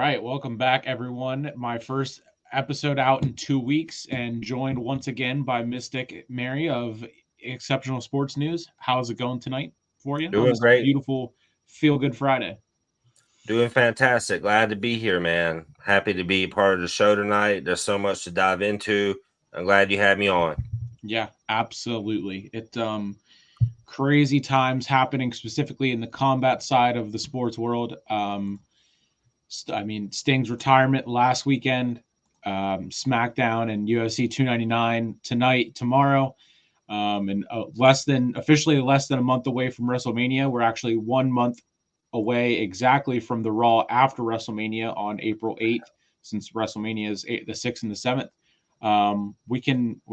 right, welcome back, everyone. My first episode out in 2 weeks, and joined once again by Mystic Mary of Exceptional Sports News. How's it going tonight for you on Doing this great. beautiful Feel Good Friday? Doing fantastic. Glad to be here, man. Happy to be part of the show tonight. There's so much to dive into. I'm glad you had me on. Yeah, absolutely. Crazy times happening specifically in the combat side of the sports world. Sting's retirement last weekend, SmackDown and UFC 299 tonight, tomorrow. And officially less than a month away from WrestleMania. We're actually 1 month away exactly from the Raw after WrestleMania on April 8th, since WrestleMania is the 6th and the 7th. We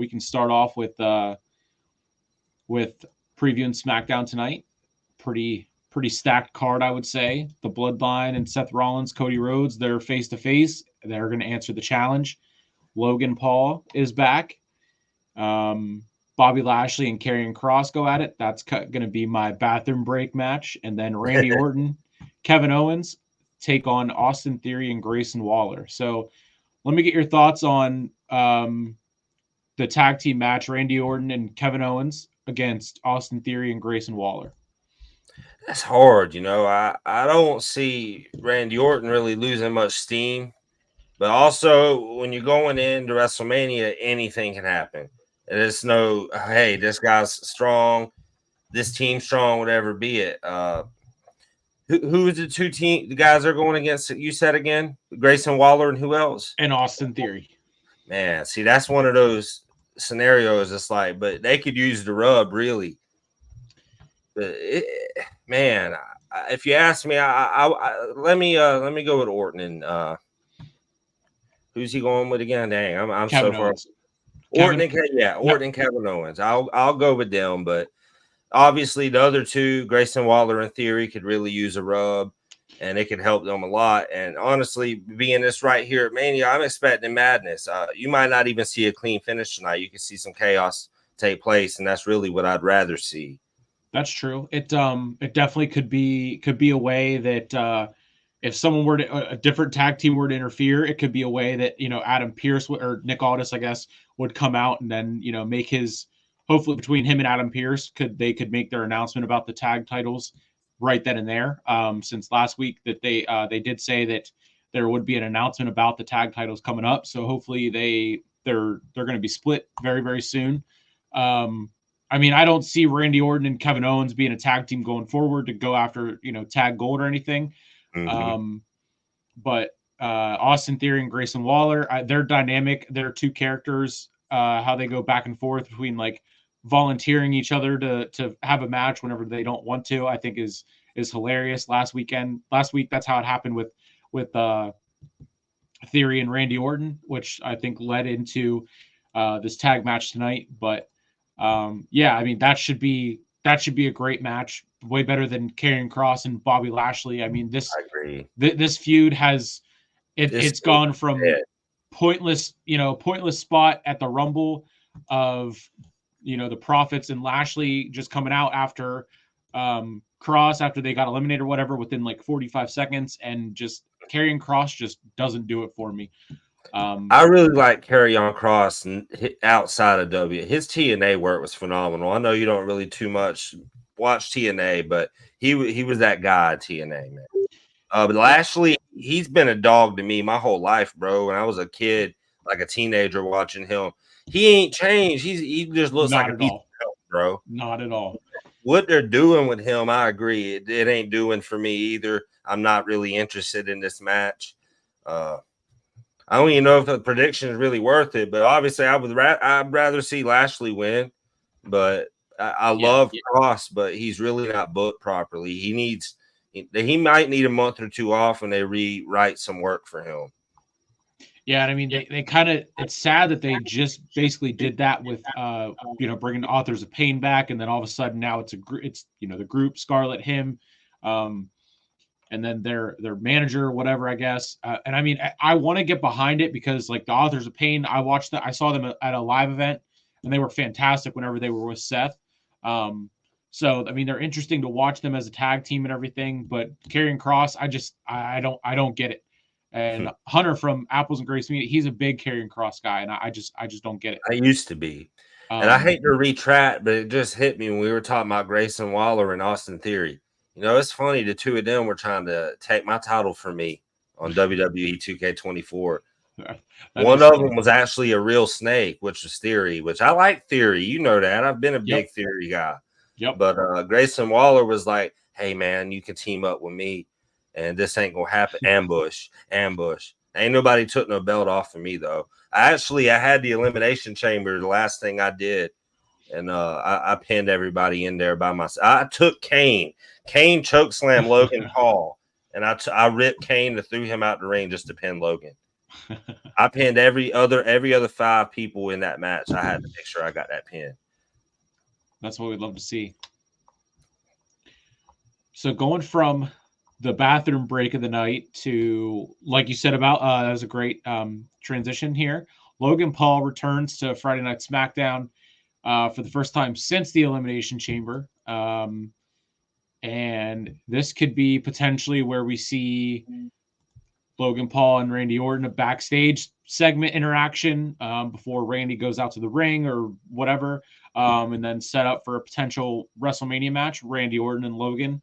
can start off with previewing SmackDown tonight. Pretty stacked card, I would say. The Bloodline and Seth Rollins, Cody Rhodes, they're face to face. They're going to answer the challenge. Logan Paul is back. Bobby Lashley and Karrion Kross go at it. That's going to be my bathroom break match. And then Randy Orton, Kevin Owens take on Austin Theory and Grayson Waller. So let me get your thoughts on the tag team match, Randy Orton and Kevin Owens against Austin Theory and Grayson Waller. That's hard, I don't see Randy Orton really losing much steam. But also, when you're going into WrestleMania, anything can happen. And it's no, hey, this guy's strong, this team's strong, whatever be it. Who is the guys they're going against? You said again, Grayson Waller and who else? And Austin Theory. Man, see, that's one of those scenarios. It's like, but they could use the rub, really. But man, if you ask me, let me go with Orton and who's he going with again? Dang, I'm Kevin so far. Owens. Orton and Kevin Owens. I'll go with them, but obviously the other two, Grayson Waller and Theory, could really use a rub, and it could help them a lot. And honestly, being this right here at Mania, I'm expecting madness. You might not even see a clean finish tonight. You can see some chaos take place, and that's really what I'd rather see. That's true. It definitely could be a way that if someone were to a different tag team were to interfere, it could be a way that Adam Pearce or Nick Aldis, I guess, would come out and then make his, hopefully between him and Adam Pearce could make their announcement about the tag titles right then and there. Since last week that they did say that there would be an announcement about the tag titles coming up, so hopefully they're going to be split very, very soon. I don't see Randy Orton and Kevin Owens being a tag team going forward to go after, tag gold or anything. Mm-hmm. But Austin Theory and Grayson Waller, they're dynamic. They're two characters. How they go back and forth between like volunteering each other to have a match whenever they don't want to, I think is hilarious. Last week, that's how it happened with Theory and Randy Orton, which I think led into this tag match tonight. But that should be a great match. Way better than Karrion Kross and Bobby Lashley. I agree. This feud has it's gone from pointless spot at the Rumble of the Profits and Lashley just coming out after Kross after they got eliminated or whatever within like 45 seconds, and just Karrion Kross just doesn't do it for me. I really like Karrion Kross outside of W. His TNA work was phenomenal. I know you don't really too much watch TNA, but he was that guy at TNA, man. But Lashley, he's been a dog to me my whole life, bro. When I was a kid, like a teenager watching him, he ain't changed. He just looks Not like a at piece all. of milk, bro. Not at all. What they're doing with him, I agree. It ain't doing for me either. I'm not really interested in this match. I don't even know if the prediction is really worth it, but obviously I'd rather see Lashley win. But I love Kross, but he's really not booked properly. He might need a month or two off when they rewrite some work for him. Yeah, and I mean they kind of, it's sad that they just basically did that with bringing the Authors of Pain back, and then all of a sudden now it's the group Scarlett, him, and then their manager or whatever, I guess. And I mean I want to get behind it because like the Authors of Pain, I saw them at a live event and they were fantastic whenever they were with Seth. So I mean they're interesting to watch them as a tag team and everything, but Karrion Kross, I don't get it. And Hunter from Apples and Grace Media, he's a big Karrion Kross guy, and I just don't get it. I used to be. And I hate to retract, but it just hit me when we were talking about Grayson Waller and Austin Theory. You know, it's funny the two of them were trying to take my title from me on WWE 2K24. One of them was actually a real snake, which was Theory, which I like Theory. You know that. I've been a big Theory guy. Yep. But Grayson Waller was like, hey, man, you can team up with me, and this ain't going to happen. Ambush. Ain't nobody took no belt off of me, though. I had the Elimination Chamber, the last thing I did, and I pinned everybody in there by myself. I took Kane. Kane chokeslammed Logan Paul, and I ripped Kane and threw him out the ring just to pin Logan. I pinned every other 5 people in that match. I had to make sure I got that pin. That's what we'd love to see. So going from the bathroom break of the night to, like you said about, that was a great transition here. Logan Paul returns to Friday Night SmackDown for the first time since the Elimination Chamber. And this could be potentially where we see Logan Paul and Randy Orton a backstage segment interaction before Randy goes out to the ring or whatever, and then set up for a potential WrestleMania match, Randy Orton and Logan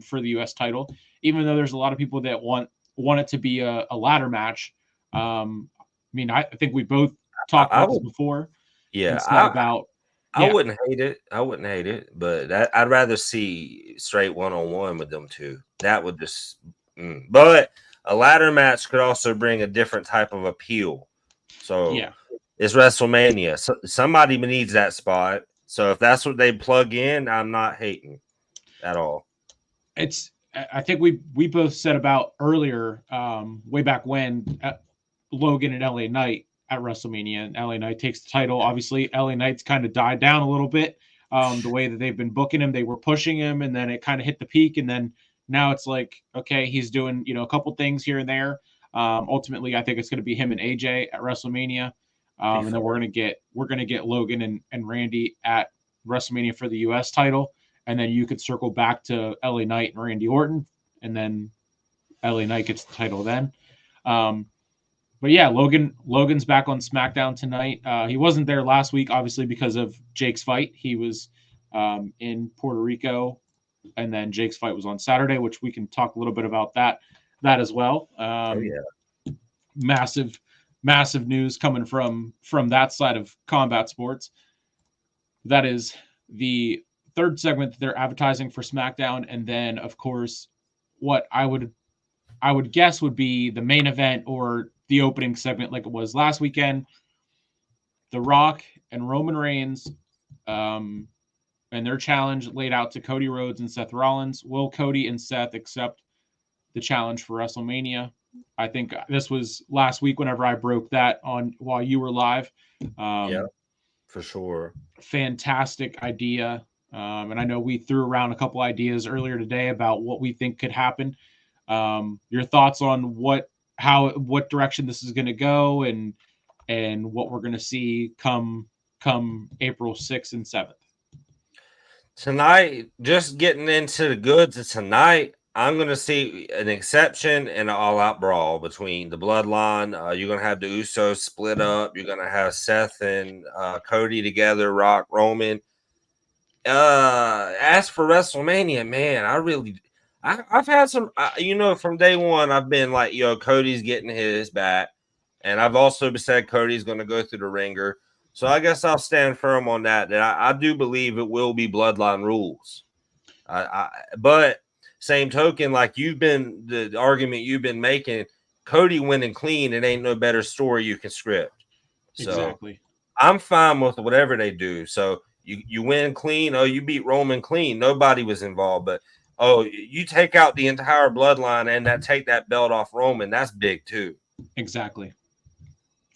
for the U.S. title. Even though there's a lot of people that want it to be a ladder match. I mean, I think we both talked about this before. Yeah, I wouldn't hate it, but I'd rather see straight one-on-one with them two. That would just but a ladder match could also bring a different type of appeal. So yeah, it's WrestleMania. So somebody needs that spot. So if that's what they plug in, I'm not hating at all. I think we both said about earlier, way back when, Logan and LA Knight at WrestleMania, and LA Knight takes the title. Obviously, LA Knight's kind of died down a little bit. The way that they've been booking him, they were pushing him, and then it kind of hit the peak, and then now it's like, okay, he's doing a couple things here and there. Ultimately, I think it's going to be him and AJ at WrestleMania, and then we're gonna get Logan and Randy at WrestleMania for the U.S. title, and then you could circle back to LA Knight and Randy Orton, and then LA Knight gets the title then. But yeah, Logan's back on SmackDown tonight. He wasn't there last week, obviously, because of Jake's fight. He was in Puerto Rico, and then Jake's fight was on Saturday, which we can talk a little bit about that as well. Massive news coming from that side of combat sports. That is the third segment that they're advertising for SmackDown, and then of course, what I would guess would be the main event or the opening segment, like it was last weekend. The Rock and Roman Reigns, and their challenge laid out to Cody Rhodes and Seth Rollins. Will Cody and Seth accept the challenge for WrestleMania? I think this was last week whenever I broke that on while you were live. Yeah, for sure. Fantastic idea. And I know we threw around a couple ideas earlier today about what we think could happen. Your thoughts on what direction this is going to go and what we're going to see come April 6th and 7th. Tonight, just getting into the goods of tonight, I'm going to see an exception and an all-out brawl between the Bloodline. You're going to have the Usos split up. You're going to have Seth and Cody together, Rock, Roman. As for WrestleMania, man, I've had some, from day one, I've been like, Cody's getting his back. And I've also said Cody's going to go through the ringer. So I guess I'll stand firm on that I do believe it will be Bloodline rules. But same token, like the argument you've been making, Cody winning clean, it ain't no better story you can script. So exactly. I'm fine with whatever they do. So you win clean. Oh, you beat Roman clean. Nobody was involved. But, you take out the entire Bloodline and take that belt off Roman. That's big too. Exactly.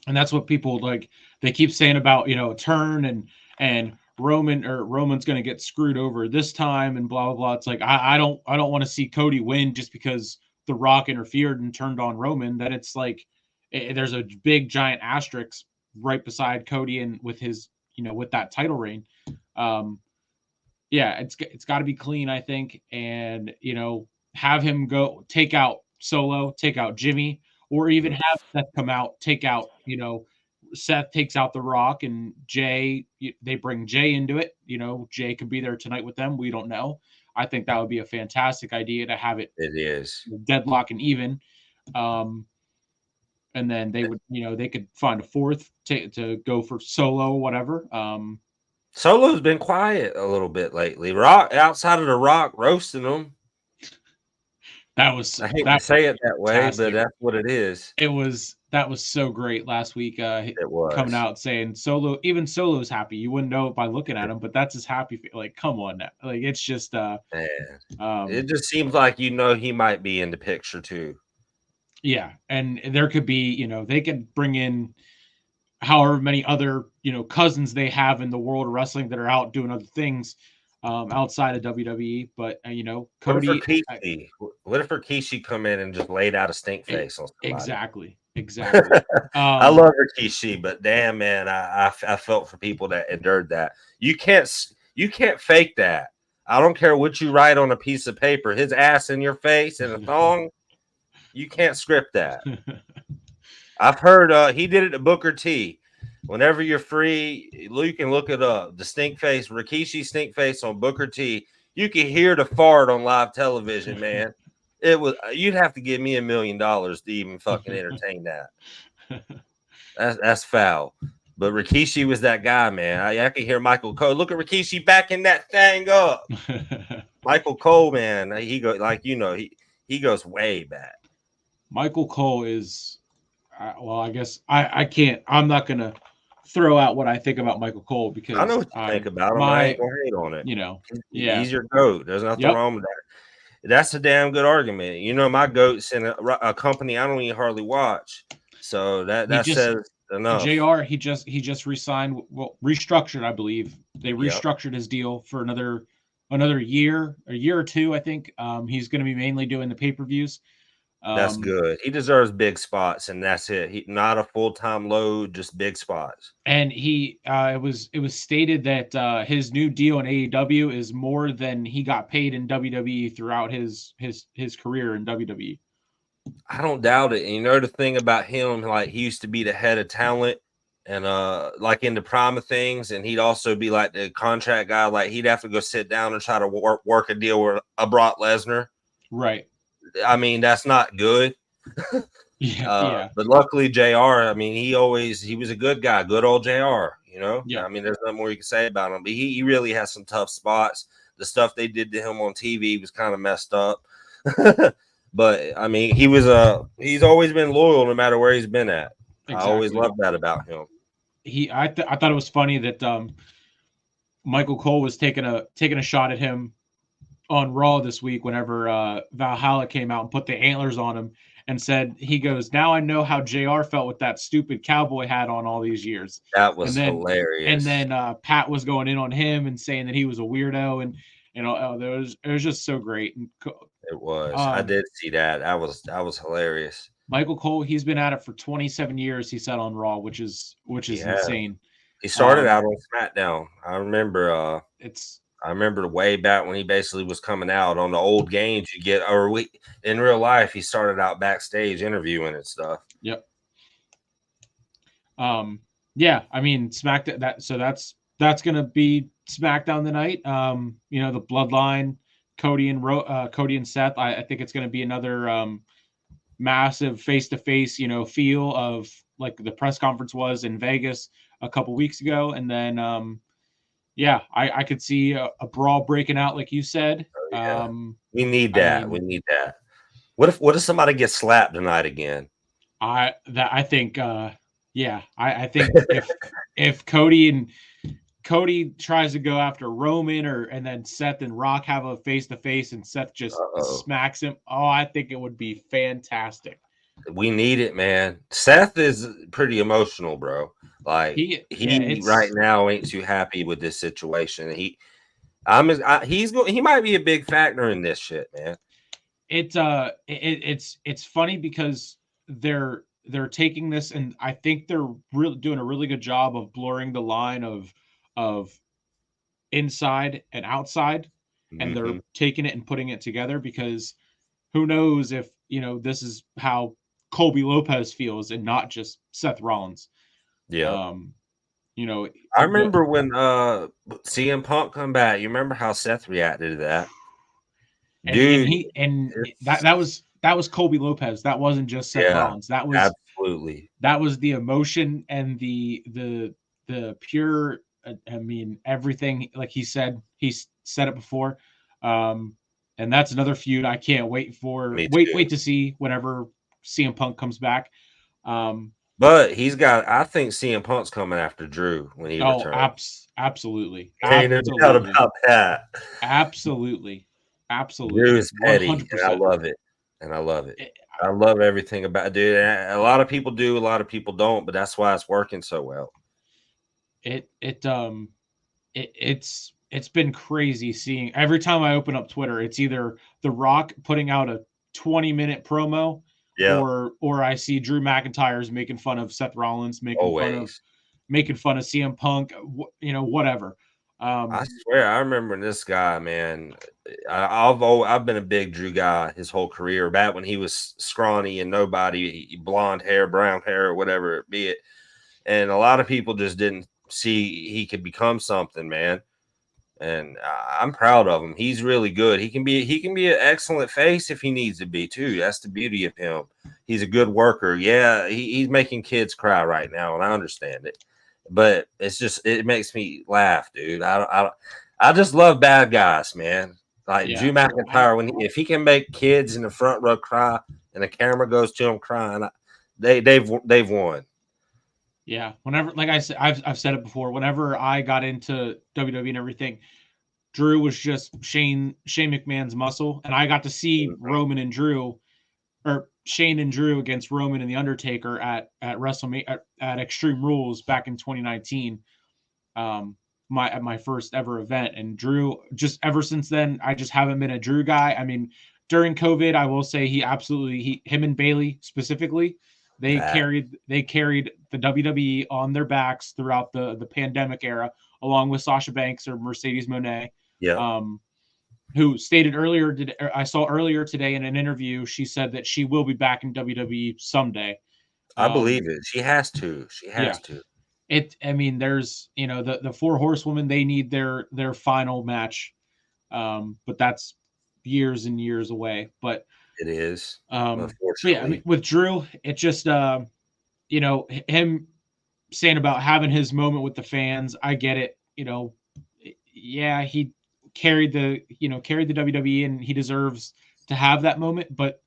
And that's what people like. They keep saying about, turn and Roman's going to get screwed over this time and blah, blah, blah. It's like, I don't want to see Cody win just because The Rock interfered and turned on Roman. That it's like, there's a big giant asterisk right beside Cody and with his, with that title reign. Yeah, it's got to be clean, I think. And, have him go take out Solo, take out Jimmy, or even have Seth come out, take out, you know, Seth takes out The Rock and Jay, they bring Jay into it. You know, Jay could be there tonight with them. We don't know. I think that would be a fantastic idea to have it It is. deadlock and even. And then they would, you know, they could find a fourth to go for Solo or whatever. Solo's been quiet a little bit lately. Rock outside of The Rock roasting him. That was I hate to say it that way, but that's what it is. That was so great last week. It Coming was. out saying even Solo's happy. You wouldn't know it by looking at him, but that's his happy. Like, come on now. Like, it's just Man, it just seems like he might be in the picture too. Yeah, and there could be, you know, they could bring in however many other, you know, cousins they have in the world of wrestling that are out doing other things outside of WWE. But you know, Cody, What if Rikishi come in and just laid out a stink face on somebody? Exactly. I love Rikishi, but damn, man, I felt for people that endured that. You can't fake that. I don't care what you write on a piece of paper. His ass in your face and a thong. You can't script that. I've heard he did it to Booker T. Whenever you're free, you can look it up. The stink face, Rikishi stink face on Booker T. You can hear the fart on live television, man. It was you'd have to give me $1 million to even fucking entertain that. That's foul. But Rikishi was that guy, man. I can hear Michael Cole. Look at Rikishi backing that thing up. Michael Cole, man, he goes he goes way back. Michael Cole is, well, I guess I can't. I'm not gonna throw out what I think about Michael Cole because I know what you think about him. I ain't gonna hate on it. You know, he's your GOAT. There's nothing wrong with that. That's a damn good argument. You know, my GOAT's in a company I don't even hardly watch, so that says enough. JR, he just resigned, well, restructured, I believe. They restructured his deal for another year, a year or two, I think. He's going to be mainly doing the pay-per-views. That's good. He deserves big spots, and that's it. He not a full-time load, just big spots. And it was stated that his new deal in AEW is more than he got paid in WWE throughout his career in WWE. I don't doubt it. And you know the thing about him, like he used to be the head of talent and like in the prime of things, and he'd also be like the contract guy. Like he'd have to go sit down and try to work a deal with a Brock Lesnar. Right. I mean, that's not good. Yeah. But luckily, JR, I mean, he was a good guy, good old JR, you know? Yeah. I mean, there's nothing more you can say about him, but he really has some tough spots. The stuff they did to him on TV was kind of messed up. But I mean, he's always been loyal no matter where he's been at. Exactly. I always loved that about him. I thought it was funny that Michael Cole was taking a shot at him on Raw this week whenever Valhalla came out and put the antlers on him and said, he goes, "Now I know how JR felt with that stupid cowboy hat on all these years." That was hilarious. And then Pat was going in on him and saying that he was a weirdo, and you know, it was just so great. And it was. I did see that. That was hilarious. Michael Cole, he's been at it for 27 years. He said on Raw, which is insane. He started out on SmackDown. I remember. I remember way back when he basically was coming out on the old games. In real life, he started out backstage interviewing and stuff. Yep. Yeah. I mean, SmackDown. So that's gonna be SmackDown tonight. You know, the Bloodline, Cody and Seth. I think it's gonna be another massive face-to-face, you know, feel of like the press conference was in Vegas a couple weeks ago, and then yeah, I could see a brawl breaking out, like you said. Oh, yeah. We need that. We need that. What if somebody gets slapped tonight again? I think yeah, I think if Cody tries to go after Roman and then Seth and Rock have a face to face and Seth just smacks him, I think it would be fantastic. We need it, man. Seth is pretty emotional, bro. Like he right now ain't too happy with this situation. He might be a big factor in this shit, man. It's funny because they're taking this, and I think they're really doing a really good job of blurring the line of inside and outside, and they're taking it and putting it together, because who knows if, you know, this is how Colby Lopez feels and not just Seth Rollins. Yeah. You know, I remember when CM Punk come back. You remember how Seth reacted to that? Dude, that was Colby Lopez. That wasn't just Seth yeah, Rollins. That was absolutely. that was the emotion and the pure. I mean, everything. Like he said it before. And that's another feud I can't wait for. Me too. Wait to see whenever CM Punk comes back. But I think CM Punk's coming after Drew when he returns. Absolutely. Ain't no doubt about that. Absolutely. Drew is petty, 100%. and I love it. I love everything about it, dude. And a lot of people do, a lot of people don't, but that's why it's working so well. It's been crazy seeing every time I open up Twitter, it's either The Rock putting out a 20-minute promo, or I see Drew McIntyre's making fun of Seth Rollins, making fun of CM Punk, whatever. I swear, I remember this guy, man. I've been a big Drew guy his whole career. Back when he was scrawny and nobody, blonde hair, brown hair, or whatever it be it, and a lot of people just didn't see he could become something, man. And I'm proud of him. He's really good. He can be an excellent face if he needs to be too. That's the beauty of him. He's a good worker. Yeah, he's making kids cry right now, and I understand it. But it makes me laugh, dude. I just love bad guys, man. Like Drew McIntyre, if he can make kids in the front row cry and the camera goes to him crying, they've won. Yeah, whenever, like I said, I've said it before. Whenever I got into WWE and everything, Drew was just Shane McMahon's muscle, and I got to see Roman and Drew, or Shane and Drew against Roman and the Undertaker at WrestleMania at Extreme Rules back in 2019. My first ever event, and Drew, just ever since then, I just haven't been a Drew guy. I mean, during COVID, I will say him and Bayley specifically, they carried the WWE on their backs throughout the pandemic era, along with Sasha Banks or Mercedes Moné. Yeah. Who stated I saw earlier today in an interview, she said that she will be back in WWE someday. I believe it. She has to. I mean, there's, the four horsewomen, they need their final match. But that's years and years away. But it is. Unfortunately. Yeah, I mean, with Drew, it just him saying about having his moment with the fans, I get it. Yeah, he carried the WWE, and he deserves to have that moment, but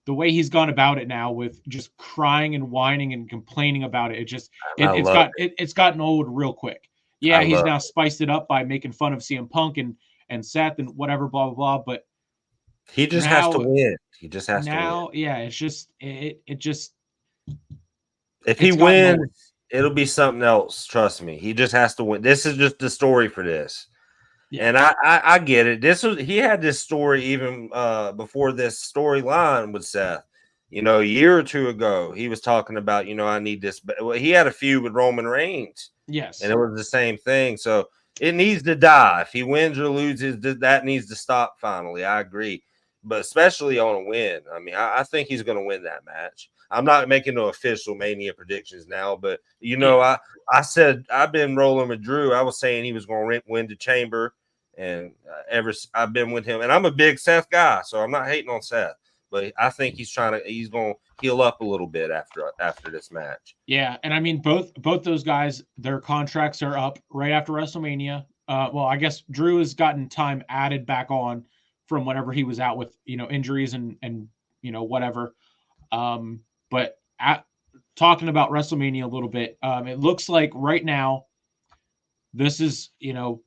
the way he's gone about it now, with just crying and whining and complaining about it, it's gotten old real quick. Yeah, he's now spiced it up by making fun of CM Punk and Seth and whatever, blah blah blah, but he just has to win. He just has to win. Yeah, it's just if he wins, it'll be something else. Trust me. He just has to win. This is just the story for this. Yeah. And I get it. He had this story even before this storyline with Seth. A year or two ago, he was talking about, I need this. Well, he had a feud with Roman Reigns. Yes. And it was the same thing. So it needs to die. If he wins or loses, that needs to stop finally. I agree. But especially on a win. I mean, I think he's going to win that match. I'm not making no official Mania predictions now, but, I said I've been rolling with Drew. I was saying he was going to win the Chamber. And I've been with him, and I'm a big Seth guy, so I'm not hating on Seth, but I think he's going to heal up a little bit after this match. Yeah, and I mean both those guys, their contracts are up right after WrestleMania. Well, I guess Drew has gotten time added back on from whenever he was out with injuries and whatever. But talking about WrestleMania a little bit, it looks like right now. This is,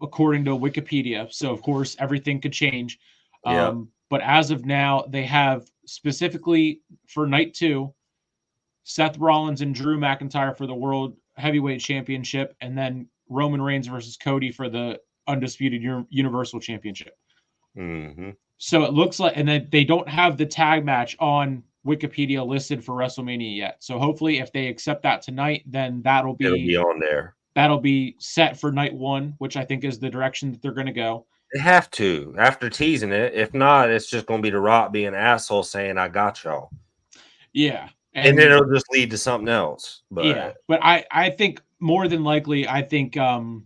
according to Wikipedia. So, of course, everything could change. But as of now, they have specifically for night 2, Seth Rollins and Drew McIntyre for the World Heavyweight Championship, and then Roman Reigns versus Cody for the Undisputed Universal Championship. Mm-hmm. So it looks like, and then they don't have the tag match on Wikipedia listed for WrestleMania yet. So hopefully if they accept that tonight, then it'll be on there. That'll be set for night 1, which I think is the direction that they're going to go. They have to, after teasing it. If not, it's just going to be The Rock being an asshole saying, I got y'all. Yeah. And then And it'll just lead to something else. yeah, But but I think more than likely, I think the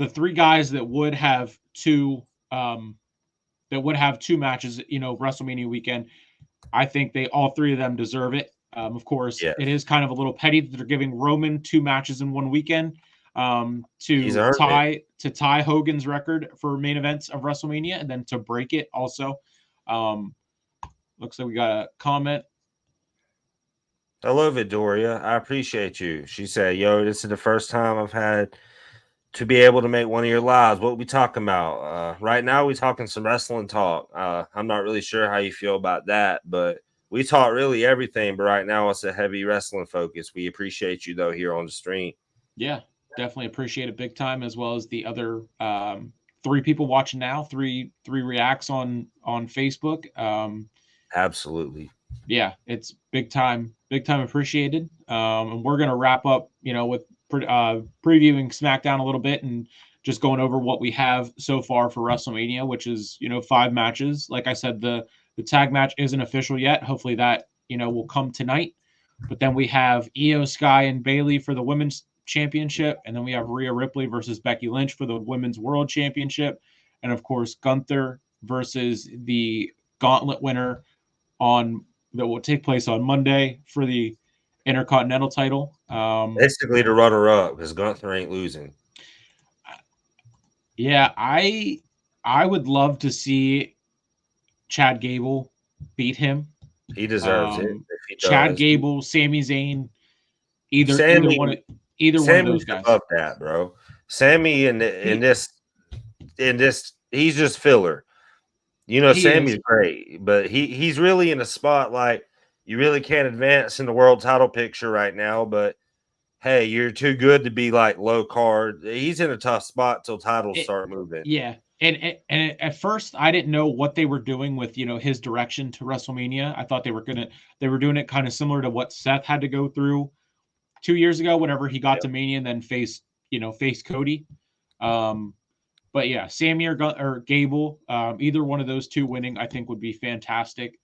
three guys that would have two matches, WrestleMania weekend. I think they all three of them deserve it. Of course, yeah, it is kind of a little petty that they're giving Roman two matches in one weekend, he's earned it. to tie Hogan's record for main events of WrestleMania, and then to break it also. Um, Looks like we got a comment. Hello, Vidoria. I appreciate you. She said, "Yo, this is the first time I've had to be able to make one of your lives. What we talking about? Right now, we talking some wrestling talk. I'm not really sure how you feel about that, but we talk really everything. But right now, it's a heavy wrestling focus. We appreciate you though here on the stream. Yeah, definitely appreciate it big time, as well as the other three people watching now, three reacts on Facebook. Absolutely. Yeah, it's big time appreciated. And we're gonna wrap up, with previewing SmackDown a little bit and just going over what we have so far for WrestleMania, which is five matches. Like I said, the tag match isn't official yet. Hopefully that will come tonight. But then we have Io Sky and Bailey for the women's championship, and then we have Rhea Ripley versus Becky Lynch for the women's world championship, and of course Gunther versus the Gauntlet winner on that will take place on Monday for the Intercontinental title. Basically, the runner up because Gunther ain't losing. Yeah, I would love to see Chad Gable beat him. He deserves it if he Chad does. Gable, Sami Zayn, either Sammy, one of those Sammy's guys. above that, bro. Sammy in this, he's just filler. Sammy's great, but he's really in a spot like you really can't advance in the world title picture right now. But hey, you're too good to be like low card. He's in a tough spot till titles start moving. Yeah. And at first I didn't know what they were doing with his direction to WrestleMania. I thought they were doing it kind of similar to what Seth had to go through 2 years ago whenever he got to Mania and then faced Cody. But yeah, Sammy or Gable, either one of those two winning, I think would be fantastic.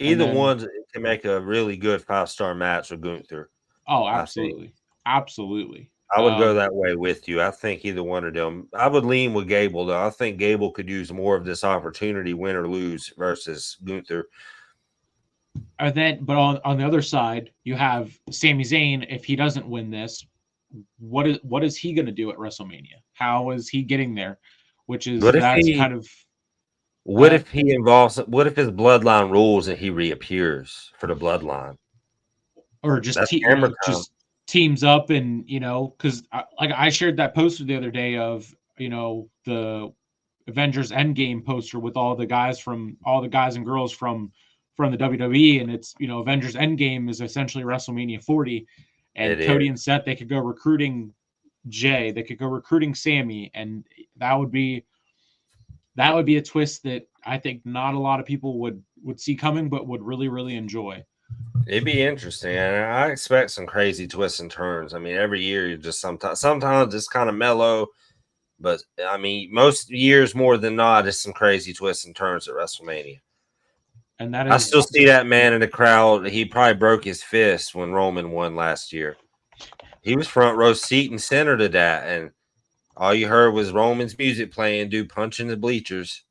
Either one can make a really good 5-star match with Gunther. Oh, absolutely, absolutely. I would go that way with you. I think either one of them. I would lean with Gable though. I think Gable could use more of this opportunity, win or lose, versus Gunther. But on the other side, you have Sami Zayn. If he doesn't win this, what is he going to do at WrestleMania? How is he getting there? What if he involves? What if his bloodline rules and he reappears for the bloodline, or just teams up and because I shared that poster the other day of the Avengers Endgame poster with all the guys and girls from the WWE, and it's Avengers Endgame is essentially WrestleMania 40, and Cody and Seth, they could go recruiting Jay, they could go recruiting Sammy, and that would be a twist that I think not a lot of people would see coming, but would really, really enjoy. It'd be interesting, and I expect some crazy twists and turns. I mean, every year you just sometimes it's kind of mellow, but I mean, most years more than not, it's some crazy twists and turns at WrestleMania. And that I still see that man in the crowd. He probably broke his fist when Roman won last year. He was front row seat and center to that, and all you heard was Roman's music playing, dude punching the bleachers.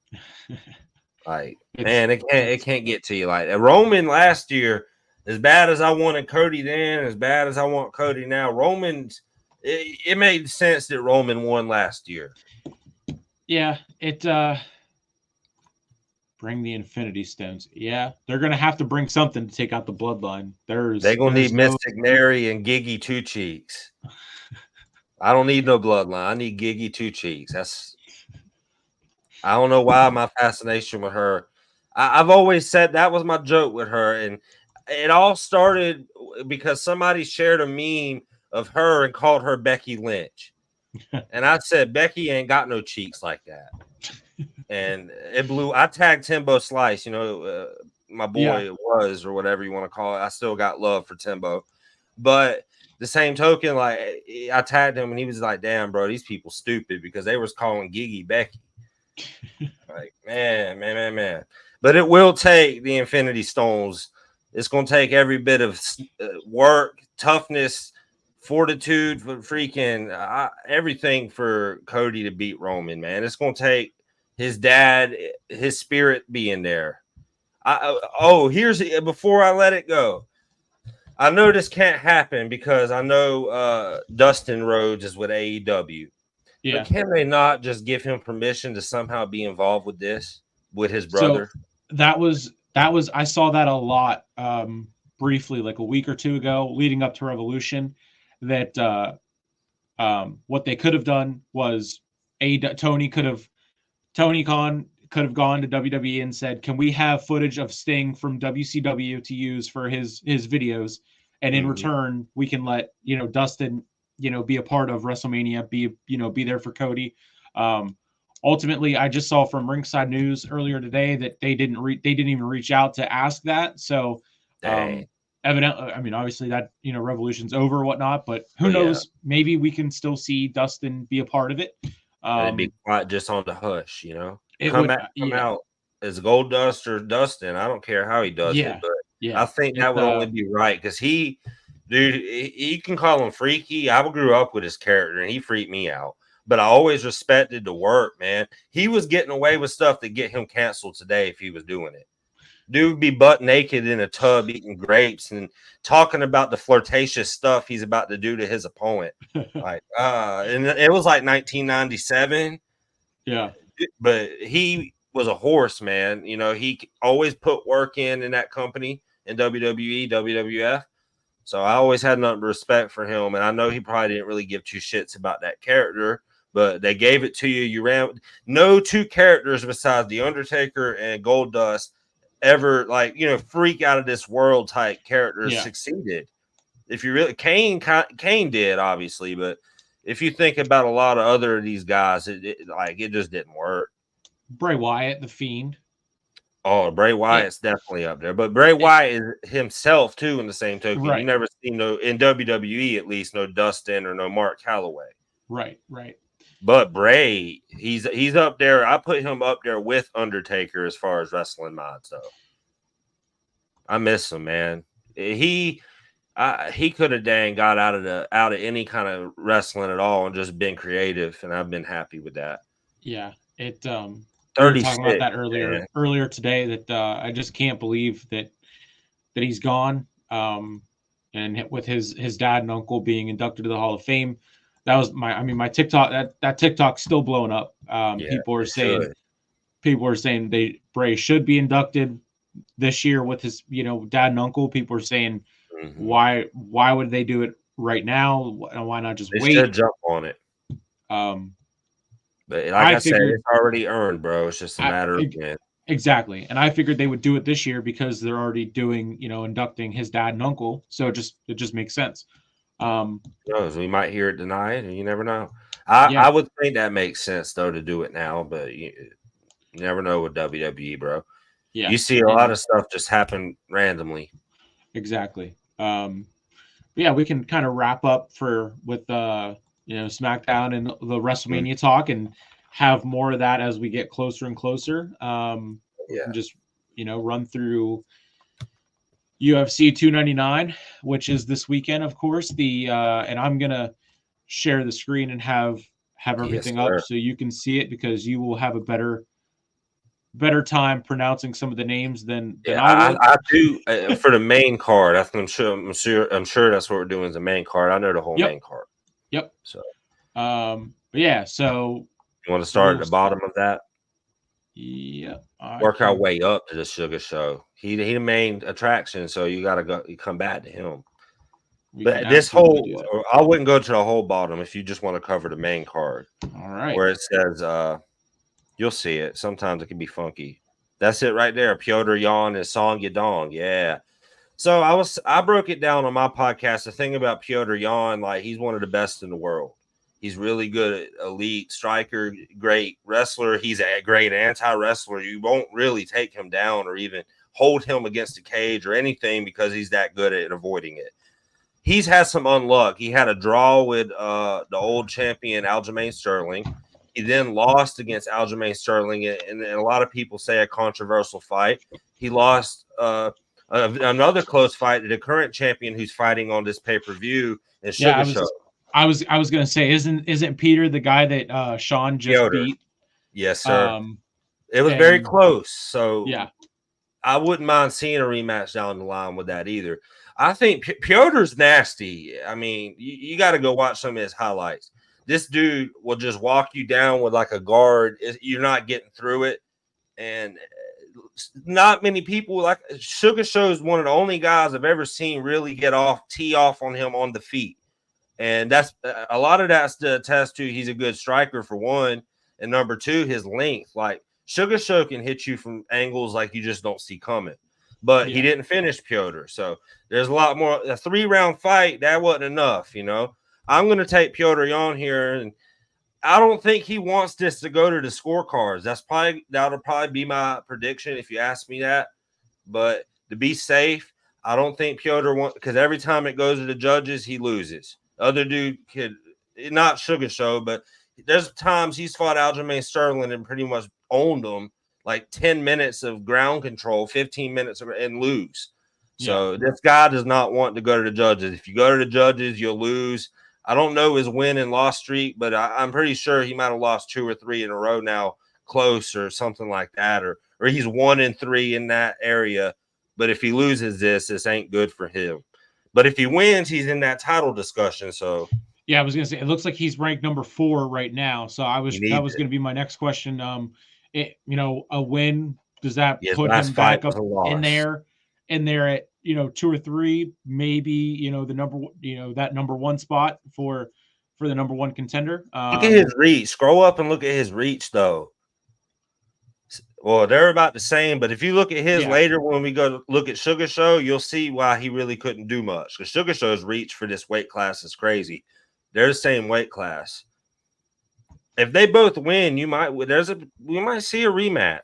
Like, man, it can't get to you like that. Roman last year, as bad as I wanted Cody then, as bad as I want Cody now, it made sense that Roman won last year. Yeah, bring the Infinity Stones. Yeah, they're gonna have to bring something to take out the bloodline. They're gonna need Mystic Mary and Giggy Two Cheeks. I don't need no bloodline. I need Giggy Two Cheeks. I don't know why my fascination with her. I've always said that was my joke with her, and it all started because somebody shared a meme of her and called her Becky Lynch. And I said, Becky ain't got no cheeks like that. And it blew. I tagged Timbo Slice, my boy was, or whatever you want to call it. I still got love for Timbo. But the same token, like I tagged him and he was like, damn, bro, these people stupid because they was calling Gigi Becky. Like, man. But it will take the Infinity Stones. It's going to take every bit of work, toughness, fortitude, for freaking everything for Cody to beat Roman, man. It's going to take his dad, his spirit being there. Here's before I let it go. I know this can't happen because I know Dustin Rhodes is with AEW. Yeah. But can they not just give him permission to somehow be involved with this with his brother? So that was I saw that a lot briefly like a week or two ago leading up to Revolution that what they could have done was Tony Khan could have gone to WWE and said, "Can we have footage of Sting from WCW to use for his videos?" And in return, we can let Dustin be a part of WrestleMania, be there for Cody. Ultimately, I just saw from Ringside News earlier today that they didn't even reach out to ask that. So, evidently, I mean, obviously that Revolution's over or whatnot, but who knows? Maybe we can still see Dustin be a part of it. It'd be quiet just on the hush, It come would out as Gold Dust or Dustin. I don't care how he does it, but I think that would only be right because he can call him freaky. I grew up with his character and he freaked me out, but I always respected the work, man. He was getting away with stuff that get him canceled today if he was doing it. Dude would be butt naked in a tub eating grapes and talking about the flirtatious stuff he's about to do to his opponent. And it was like 1997. Yeah. But he was a horse, man. He always put work in that company in WWE, WWF. So I always had nothing but respect for him. And I know he probably didn't really give two shits about that character, but they gave it to you. You ran. No two characters besides The Undertaker and Goldust ever freak out of this world type characters succeeded. If you really Kane did, obviously, but if you think about a lot of other of these guys, it just didn't work. Bray Wyatt, the Fiend. Oh, Bray Wyatt's definitely up there, but Bray Wyatt is himself too. In the same token, you never seen in WWE at least no Dustin or no Mark Calloway. Right. But Bray, he's up there. I put him up there with Undertaker as far as wrestling mods, though. I miss him, man. He could have got out of any kind of wrestling at all and just been creative, and I've been happy with that. Yeah, we were 36, talking about that earlier today. That I just can't believe that he's gone. And with his dad and uncle being inducted to the Hall of Fame, that was my TikTok. That TikTok's still blowing up. People are saying Bray should be inducted this year with his dad and uncle. People are saying why would they do it right now? Why not just wait? They should jump on it. But like I said, it's already earned, bro. It's just a matter of when. Exactly. And I figured they would do it this year because they're already doing, inducting his dad and uncle. So it just makes sense. We might hear it tonight, and you never know. I would think that makes sense though to do it now, but you never know with WWE, bro. Yeah, you see a lot of stuff just happen randomly. Exactly. We can kind of wrap up with SmackDown and the WrestleMania talk and have more of that as we get closer and closer. Just run through UFC 299, which is this weekend, of course. And I'm gonna share the screen and have everything up so you can see it because you will have a better time pronouncing some of the names than I would. I do for the main card. I'm sure that's what we're doing is the main card. I know the whole main card. Yep. So, so you want to start at the bottom of that? Yeah. Work our way up to the Sugar Show. He the main attraction, so you come back to him. But this I wouldn't go to the whole bottom if you just want to cover the main card. All right. Where it says you'll see it. Sometimes it can be funky. That's it right there. Piotr Yan and Song Yadong. Yeah. So I broke it down on my podcast. The thing about Piotr Yan, he's one of the best in the world. He's really good at elite striker, great wrestler. He's a great anti-wrestler. You won't really take him down or even hold him against the cage or anything because he's that good at avoiding it. He's had some unluck. He had a draw with the old champion Aljamain Sterling. He then lost against Aljamain Sterling, and a lot of people say a controversial fight. He lost another close fight to the current champion who's fighting on this pay-per-view in Sugar Show. I was gonna say, isn't Peter the guy that Sean just beat? Yes, sir. It was very close. So yeah, I wouldn't mind seeing a rematch down the line with that either. I think Piotr's nasty. I mean, you got to go watch some of his highlights. This dude will just walk you down with like a guard. You're not getting through it. And not many people, like Sugar Show is one of the only guys I've ever seen really tee off on him on the feet. And that's a lot of that's to attest to he's a good striker for one. And number two, his length. Like Sugar Show can hit you from angles like you just don't see coming. But he didn't finish Piotr. So there's a lot more. A 3-round fight, that wasn't enough, you know. I'm going to take Piotr Jan here, and I don't think he wants this to go to the scorecards. That'll probably be my prediction if you ask me that. But to be safe, I don't think Piotr wants, because every time it goes to the judges, he loses. Other dude could not Sugar Show, but there's times he's fought Aljamain Sterling and pretty much owned him, like 10 minutes of ground control, 15 minutes and lose. So this guy does not want to go to the judges. If you go to the judges, you'll lose. I don't know his win and loss streak, but I'm pretty sure he might have lost 2 or 3 in a row now, close or something like that, or he's 1-3 in that area. But if he loses this ain't good for him. But if he wins, he's in that title discussion. So yeah, I was gonna say it looks like he's ranked number 4 right now. So that was gonna be my next question. A win, does that put him back up in there at 2 or 3, maybe the number 1 spot for the number 1 contender. Look at his reach. Scroll up and look at his reach, though. Well, they're about the same, but if you look at his later when we go to look at Sugar Show, you'll see why he really couldn't do much. Because Sugar Show's reach for this weight class is crazy. They're the same weight class. If they both win, we might see a rematch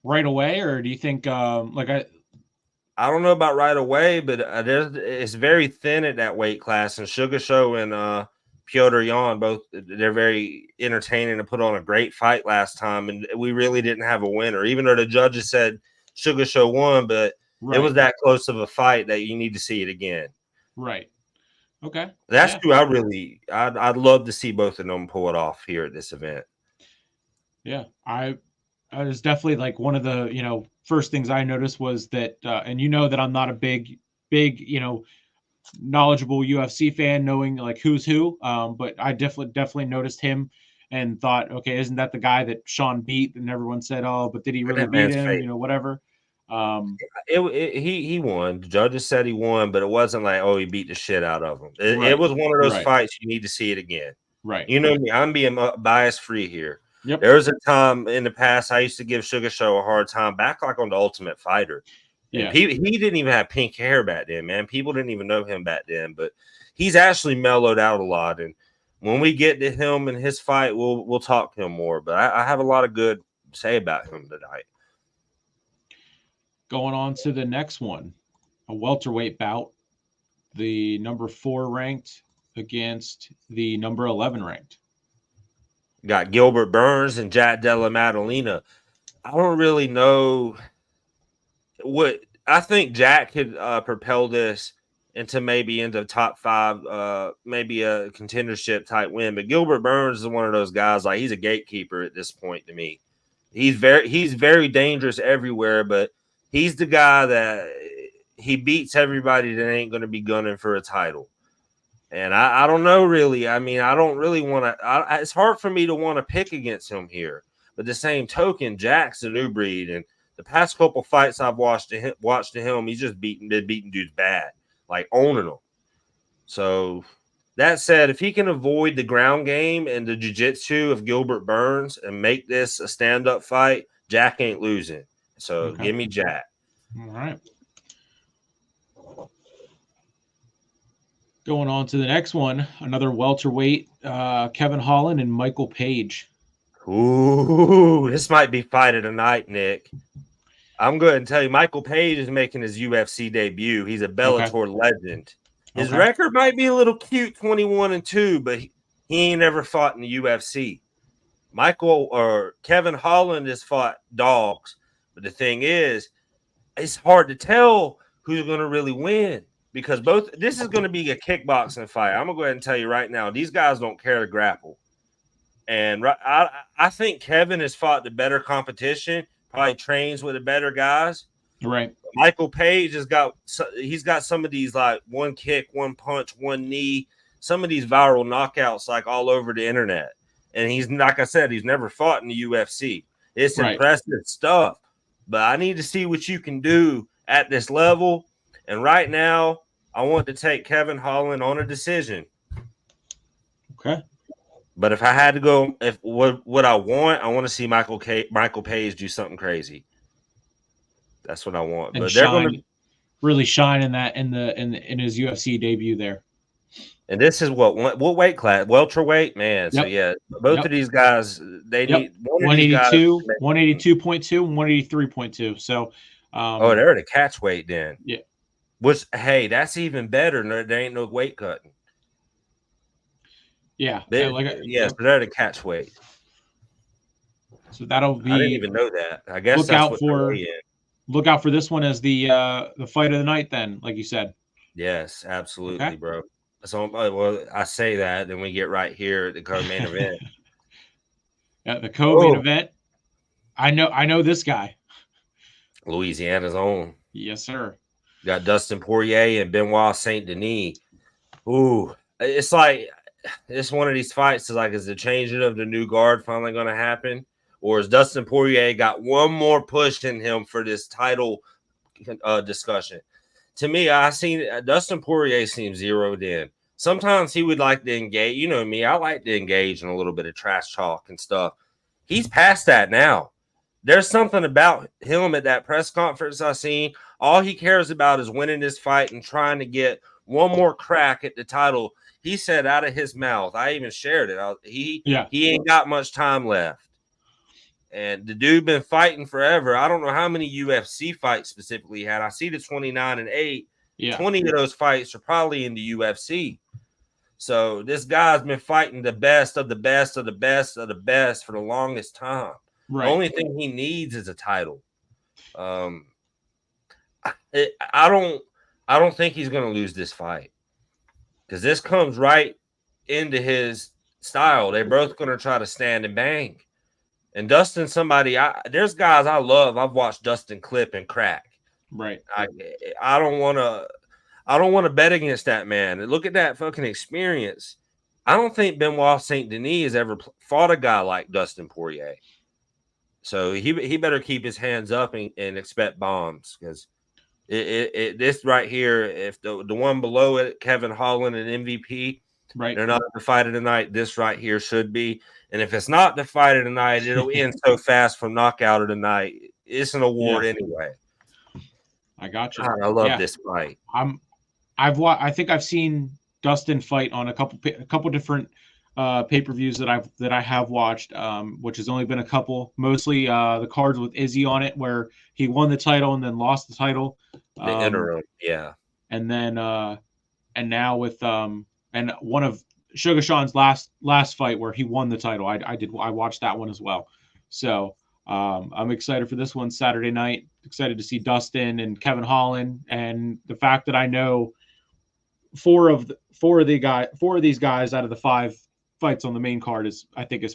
right away, or do you think I don't know about right away, but it's very thin at that weight class. And Sugar Show and Piotr Jan, they're very entertaining and put on a great fight last time. And we really didn't have a winner, even though the judges said Sugar Show won, but it was that close of a fight that you need to see it again. Right. Okay. That's who I'd love to see both of them pull it off here at this event. Yeah. I was definitely like one of the, first things I noticed was that, and that I'm not a big, knowledgeable UFC fan, knowing like who's who. But I definitely noticed him and thought, okay, isn't that the guy that Sean beat? And everyone said, oh, but did he really beat him? Whatever. He won. The judges said he won, but it wasn't like, oh, he beat the shit out of him. It was one of those fights you need to see it again. Right. You know me, I'm being bias free here. Yep. There was a time in the past I used to give Sugar Show a hard time back like on the Ultimate Fighter. Yeah. He didn't even have pink hair back then, man. People didn't even know him back then, but he's actually mellowed out a lot. And when we get to him and his fight, we'll talk to him more. But I have a lot of good to say about him tonight. Going on to the next one, a welterweight bout. The number 4 ranked against the number 11 ranked. Got Gilbert Burns and Jack Della Maddalena. I don't really know what I think Jack could propel this into top 5, maybe a contendership type win. But Gilbert Burns is one of those guys, like he's a gatekeeper at this point to me. He's very dangerous everywhere, but he's the guy that he beats everybody that ain't going to be gunning for a title. And I don't know, really. I mean, I don't really want to. It's hard for me to want to pick against him here. But the same token, Jack's a new breed. And the past couple fights I've watched to him, he's just been beating dudes bad, like owning them. So that said, if he can avoid the ground game and the jiu-jitsu of Gilbert Burns and make this a stand-up fight, Jack ain't losing. So give me Jack. All right. Going on to the next one, another welterweight, Kevin Holland and Michael Page. Ooh, this might be fight of the night, Nick. I'm going to tell you, Michael Page is making his UFC debut. He's a Bellator legend. His record might be a little cute, 21-2, but He ain't never fought in the UFC. Michael or Kevin Holland has fought dogs, but the thing is, it's hard to tell who's going to really win because this is going to be a kickboxing fight. I'm gonna go ahead and tell you right now, these guys don't care to grapple, and I think Kevin has fought the better competition, probably trains with the better guys. Right. Michael Page has got some of these like one kick, one punch, one knee, some of these viral knockouts like all over the internet. And he's, like I said, he's never fought in the UFC. It's impressive stuff, but I need to see what you can do at this level. And right now, I want to take Kevin Holland on a decision. Okay. But if I had to go, what I want to see Michael Page do something crazy. That's what I want. And but they're going to really shine in that in his UFC debut there. And this is what weight class? Welterweight, man. Yep. So yeah, both of these guys, they need 182, 182.2, and 183.2. So they're at a catch weight then. Yeah. Which, hey, that's even better. No, there ain't no weight cutting. Yeah. So they're at a catch weight. So that'll be. I didn't even know that. I guess look out for this one as the fight of the night. Then, like you said. Yes, absolutely, bro. So, well, I say that, then we get right here at the co-main event. Yeah, the co-main event. I know this guy. Louisiana's own. Yes, sir. Got Dustin Poirier and Benoit Saint Denis. Ooh, it's like it's one of these fights. Is the changing of the new guard finally going to happen, or has Dustin Poirier got one more push in him for this title discussion? To me, I seen Dustin Poirier seems zeroed in. Sometimes he would like to engage. You know me, I like to engage in a little bit of trash talk and stuff. He's past that now. There's something about him at that press conference I seen. All he cares about is winning this fight and trying to get one more crack at the title. He said out of his mouth, I even shared it. He ain't got much time left. And the dude been fighting forever. I don't know how many UFC fights specifically he had. I see the 29 and 8. Yeah. 20 of those fights are probably in the UFC. So this guy's been fighting the best of the best of the best of the best for the longest time. Right. The only thing he needs is a title. I don't think he's going to lose this fight because this comes right into his style. They're both going to try to stand and bang. And Dustin, there's guys I love. I've watched Dustin clip and crack. Right. I don't want to bet against that man. And look at that fucking experience. I don't think Benoit Saint Denis has ever fought a guy like Dustin Poirier. So he better keep his hands up and expect bombs because this right here, if the one below it, Kevin Holland and MVP, right, they're not the fight of the night. This right here should be. And if it's not the fight of the night, it'll end so fast from knockout of the night. It's an award anyway. I got you. God, I love this fight. I think I've seen Dustin fight on a couple different pay-per-views that I have watched, which has only been a couple. Mostly the cards with Izzy on it, where he won the title and then lost the title. The interim, yeah. And then and now with and one of Sugar Sean's last fight where he won the title. I watched that one as well. So I'm excited for this one Saturday night. Excited to see Dustin and Kevin Holland, and the fact that I know four of these guys out of the 5 fights on the main card is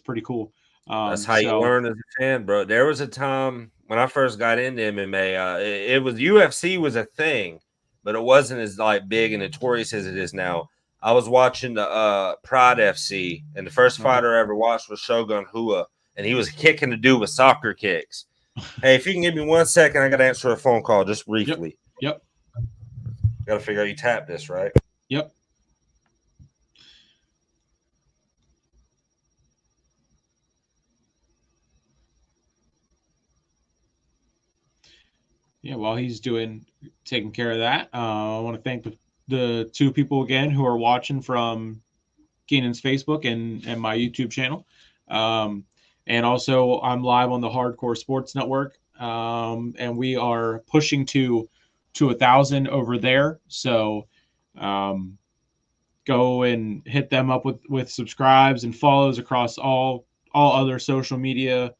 pretty cool. That's how you learn as a fan, bro. There was a time when I first got into MMA, it was UFC was a thing, but it wasn't as like big and notorious as it is now. I was watching the Pride FC, and the first fighter I ever watched was Shogun Hua, and he was kicking the dude with soccer kicks. Hey, if you can give me 1 second, I got to answer a phone call just briefly. Yep. Got to figure out you tap this, right? Yep. Yeah, while he's taking care of that, I want to thank the 2 people again who are watching from Keenan's Facebook and my YouTube channel. And also I'm live on the Hardcore Sports Network. And we are pushing to 1,000 over there. So go and hit them up with subscribes and follows across all other social media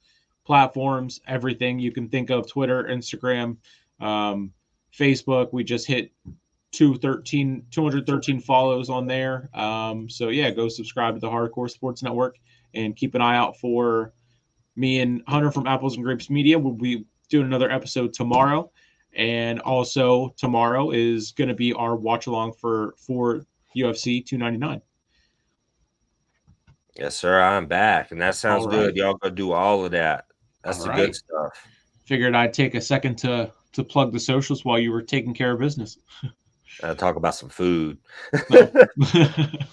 platforms, everything you can think of, Twitter, Instagram, um, Facebook. We just hit 213 follows on there. So yeah, go subscribe to the Hardcore Sports Network and keep an eye out for me and Hunter from Apples and Grapes Media. We'll be doing another episode tomorrow. And also tomorrow is going to be our watch along for UFC 299. Yes, sir. I'm back, and that sounds All right. good. Y'all go do all of that. That's All the good right. stuff. Figured I'd take a second to plug the socials while you were taking care of business. Talk about some food. No.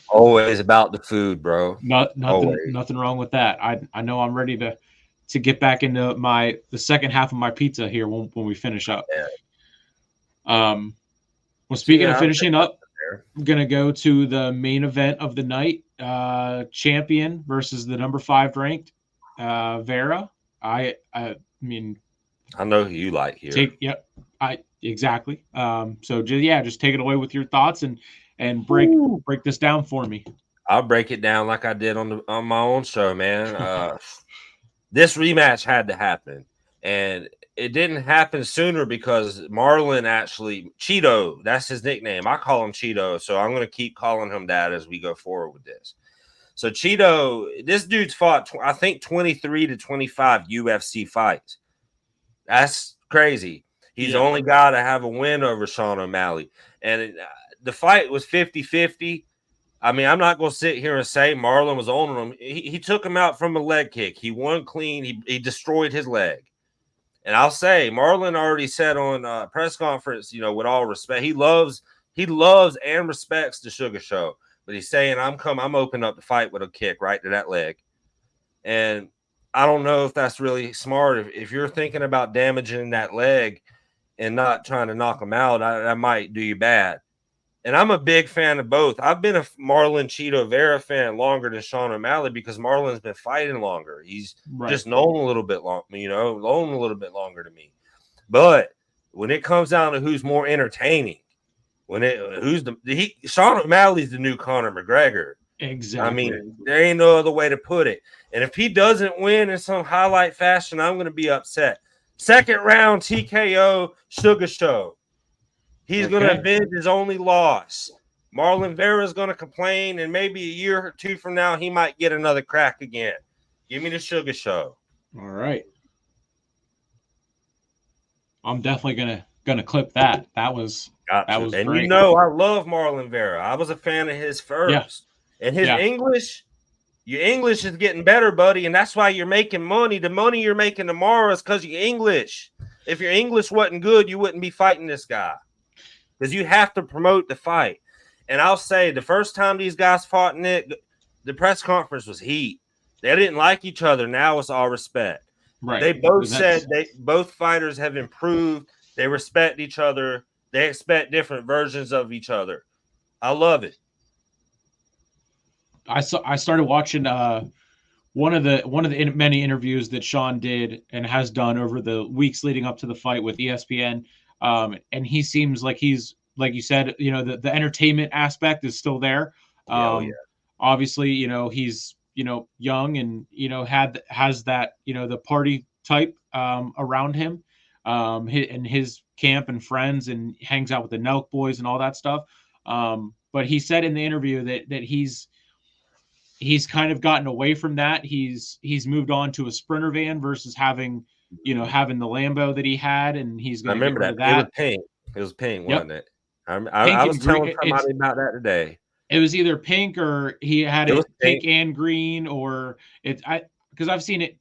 Always about the food, bro. Nothing wrong with that. I know I'm ready to get back into the second half of my pizza here when we finish up. Yeah. Well, speaking Yeah, of finishing up, there. I'm gonna go to the main event of the night. Champion versus the number 5 ranked Vera. I mean, I know who you like here. exactly. So just take it away with your thoughts and break this down for me. I'll break it down like I did on my own show, man. This rematch had to happen, and it didn't happen sooner because Marlon actually Cheeto. That's his nickname. I call him Cheeto, so I'm going to keep calling him that as we go forward with this. So Cheeto, this dude's fought, I think, 23 to 25 UFC fights. That's crazy. He's the only guy to have a win over Sean O'Malley. And the fight was 50-50. I mean, I'm not going to sit here and say Marlon was on him. He took him out from a leg kick. He won clean. He destroyed his leg. And I'll say, Marlon already said on press conference, with all respect, he loves and respects the Sugar Show. But he's saying, I'm opening up the fight with a kick right to that leg. And I don't know if that's really smart. If you're thinking about damaging that leg and not trying to knock him out, that might do you bad. And I'm a big fan of both. I've been a Marlon Cheeto Vera fan longer than Sean O'Malley because Marlon's been fighting longer. He's just known a little bit longer to me. But when it comes down to who's more entertaining, Sean O'Malley's the new Conor McGregor. Exactly. I mean, there ain't no other way to put it. And if he doesn't win in some highlight fashion, I'm going to be upset. Second round TKO Sugar Show. He's going to avenge his only loss. Marlon Vera's going to complain, and maybe a year or two from now, he might get another crack again. Give me the Sugar Show. All right. I'm definitely gonna clip that. That was and great. I love Marlon Vera. I was a fan of his first. And his English, your English is getting better, buddy, and that's why you're making money. The money you're making tomorrow is because you're English. If your English wasn't good, you wouldn't be fighting this guy. Because you have to promote the fight. And I'll say the first time these guys fought Nick, the press conference was heat. They didn't like each other. Now it's all respect. Right. They both said both fighters have improved. They respect each other. They expect different versions of each other. I love it. I started watching one of the many interviews that Sean did and has done over the weeks leading up to the fight with ESPN. And he seems like he's, like you said, the entertainment aspect is still there. Obviously, he's, young and, has that, the party type around him and his camp and friends, and hangs out with the Nelk boys and all that stuff. But he said in the interview that he's kind of gotten away from that. He's moved on to a Sprinter van versus having the Lambo that he had, and he's going to get rid of that. It was pink. It was pink, wasn't it? I was telling somebody about that today. It was either pink or he had it pink and green, or because I've seen it,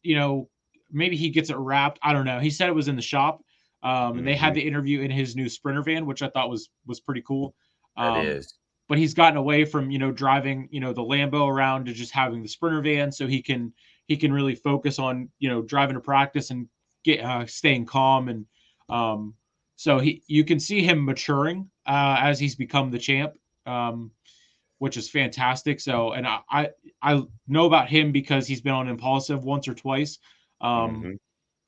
maybe he gets it wrapped. I don't know. He said it was in the shop. And they had the interview in his new Sprinter van, which I thought was pretty cool. It is. But he's gotten away from, driving, the Lambo around to just having the Sprinter van, so he can really focus on, driving to practice and staying calm. And so you can see him maturing as he's become the champ, which is fantastic. So, and I know about him because he's been on Impulsive once or twice. And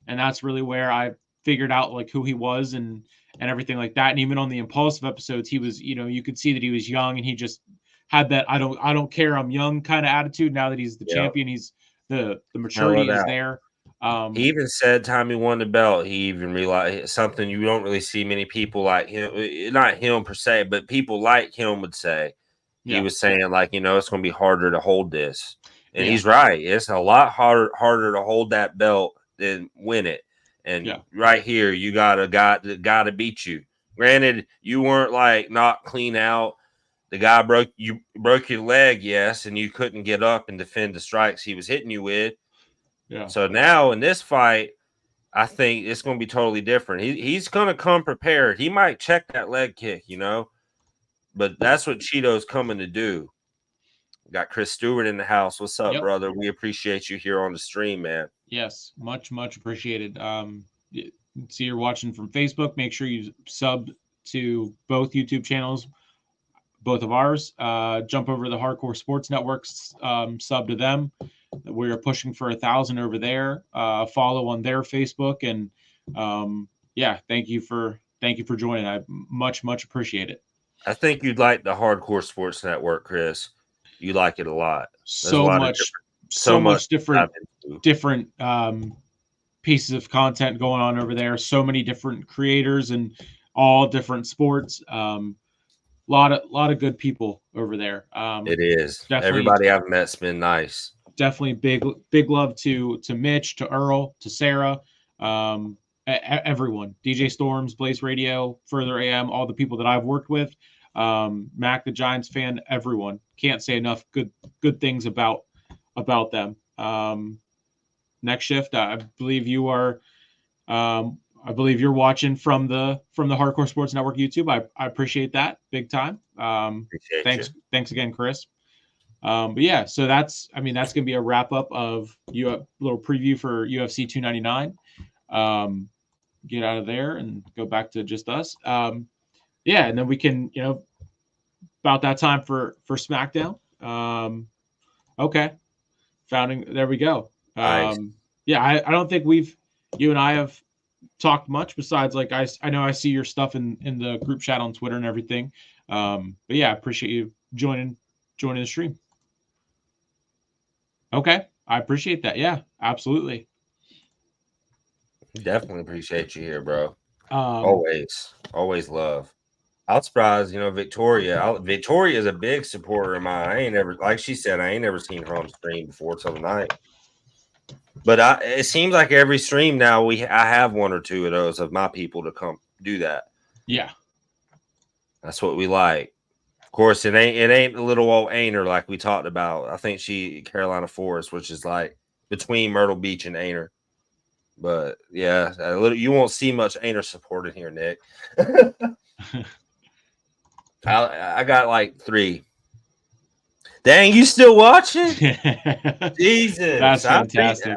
that's really where I figured out like who he was and everything like that. And even on the Impulsive episodes, he was, you could see that he was young and he just had that I don't care, I'm young kind of attitude. Now that he's the Yep. champion, he's the Hell of maturity is that. there. He even said time he won the belt, he even realized something you don't really see many people like him, not him per se, but people like him would say. He Yeah, was saying, like, it's going to be harder to hold this. And yeah, he's right. It's a lot harder to hold that belt than win it. And yeah, right here, you got a guy that got to beat you. Granted, you weren't like not clean out. The guy broke your leg, yes, and you couldn't get up and defend the strikes he was hitting you with. yeah. So now in this fight, I think it's going to be totally different. He's going to come prepared. He might check that leg kick, but that's what Cheeto's coming to do. We got Chris Stewart in the house. What's up, Yep. brother? We appreciate you here on the stream, man. Yes, much appreciated. See you're watching from Facebook. Make sure you sub to both YouTube channels, both of ours. Jump over to the Hardcore Sports Networks, sub to them. We're pushing for 1,000 over there. Follow on their Facebook, and thank you for joining. I much appreciate it. I think you'd like the Hardcore Sports Network, Chris. You like it a lot. There's a So lot of much different. different pieces of content going on over there. So many different creators and all different sports. Lot of good people over there. It is. Definitely, Everybody I've met's been nice. Definitely big love to Mitch, to Earl, to Sarah, everyone. DJ Storms, Blaze Radio, Further AM, all the people that I've worked with. Mac the Giants fan, everyone. Can't say enough good things about them. Next shift, I believe you are. I believe you're watching from the Hardcore Sports Network YouTube. I appreciate that big time. Thanks again, Chris. But yeah, so that's going to be a wrap up of a little preview for UFC 299. Get out of there and go back to just us. And then we can, about that time for SmackDown. Okay. There we go. Nice. I don't think you and I have talked much besides, like, I know I see your stuff in the group chat on Twitter and everything. But yeah, I appreciate you joining the stream. Okay. I appreciate that. Yeah, absolutely. Definitely appreciate you here, bro. Always love. I was surprised, Victoria. Victoria is a big supporter of mine. I ain't never, like she said, I ain't never seen her on stream before till tonight. But it seems like every stream now I have one or two of those of my people to come do that. Yeah, that's what we like. Of course, it ain't a little old Ainer like we talked about. I think Carolina Forest, which is like between Myrtle Beach and Ainer. But yeah, you won't see much Ainer support in here, Nick. I got like 3. Dang, you still watching? Jesus, that's fantastic.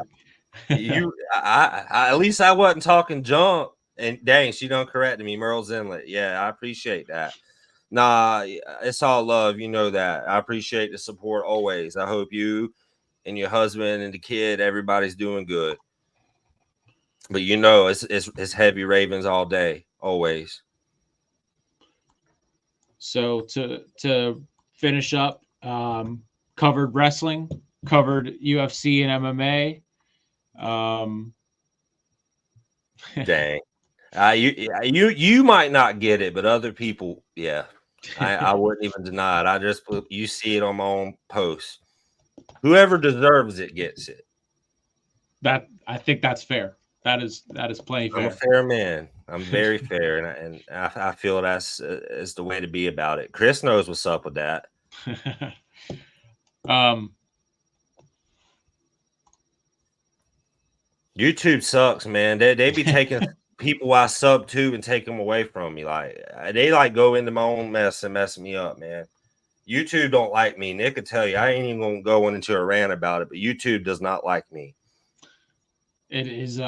I at least I wasn't talking junk. And dang, she done corrected me, Merle's Inlet. Yeah, I appreciate that. Nah, it's all love. You know that. I appreciate the support always. I hope you and your husband and the kid, everybody's doing good. But it's heavy Ravens all day, always. So to finish up, covered wrestling, covered UFC and MMA. Dang. You might not get it, but other people, yeah. I wouldn't even deny it. You see it on my own post. Whoever deserves it gets it. That I think that's fair. That is plenty fair. I'm a fair man. I'm very fair, and I feel that's is the way to be about it. Chris knows what's up with that. YouTube sucks, man. They be taking people I sub to and take them away from me. Like they go into my own mess and mess me up, man. YouTube don't like me. Nick could tell you. I ain't even gonna go into a rant about it, but YouTube does not like me. It is.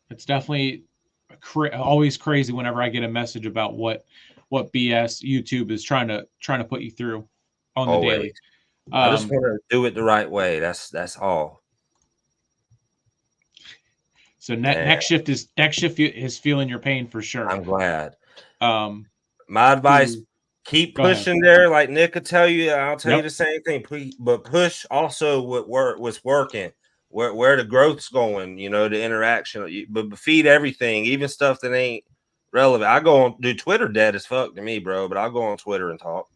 It's definitely always crazy whenever I get a message about what BS YouTube is trying to put you through on the daily. I just want to do it the right way. That's all. So next shift is feeling your pain for sure. I'm glad. My advice, Keep Go ahead. pushing there, like Nick could tell you. I'll tell you Yep. the same thing. But push also what's working, where the growth's going. You know, the interaction. But feed everything, even stuff that ain't relevant. I go on, dude. Twitter dead as fuck to me, bro. But I'll go on Twitter and talk.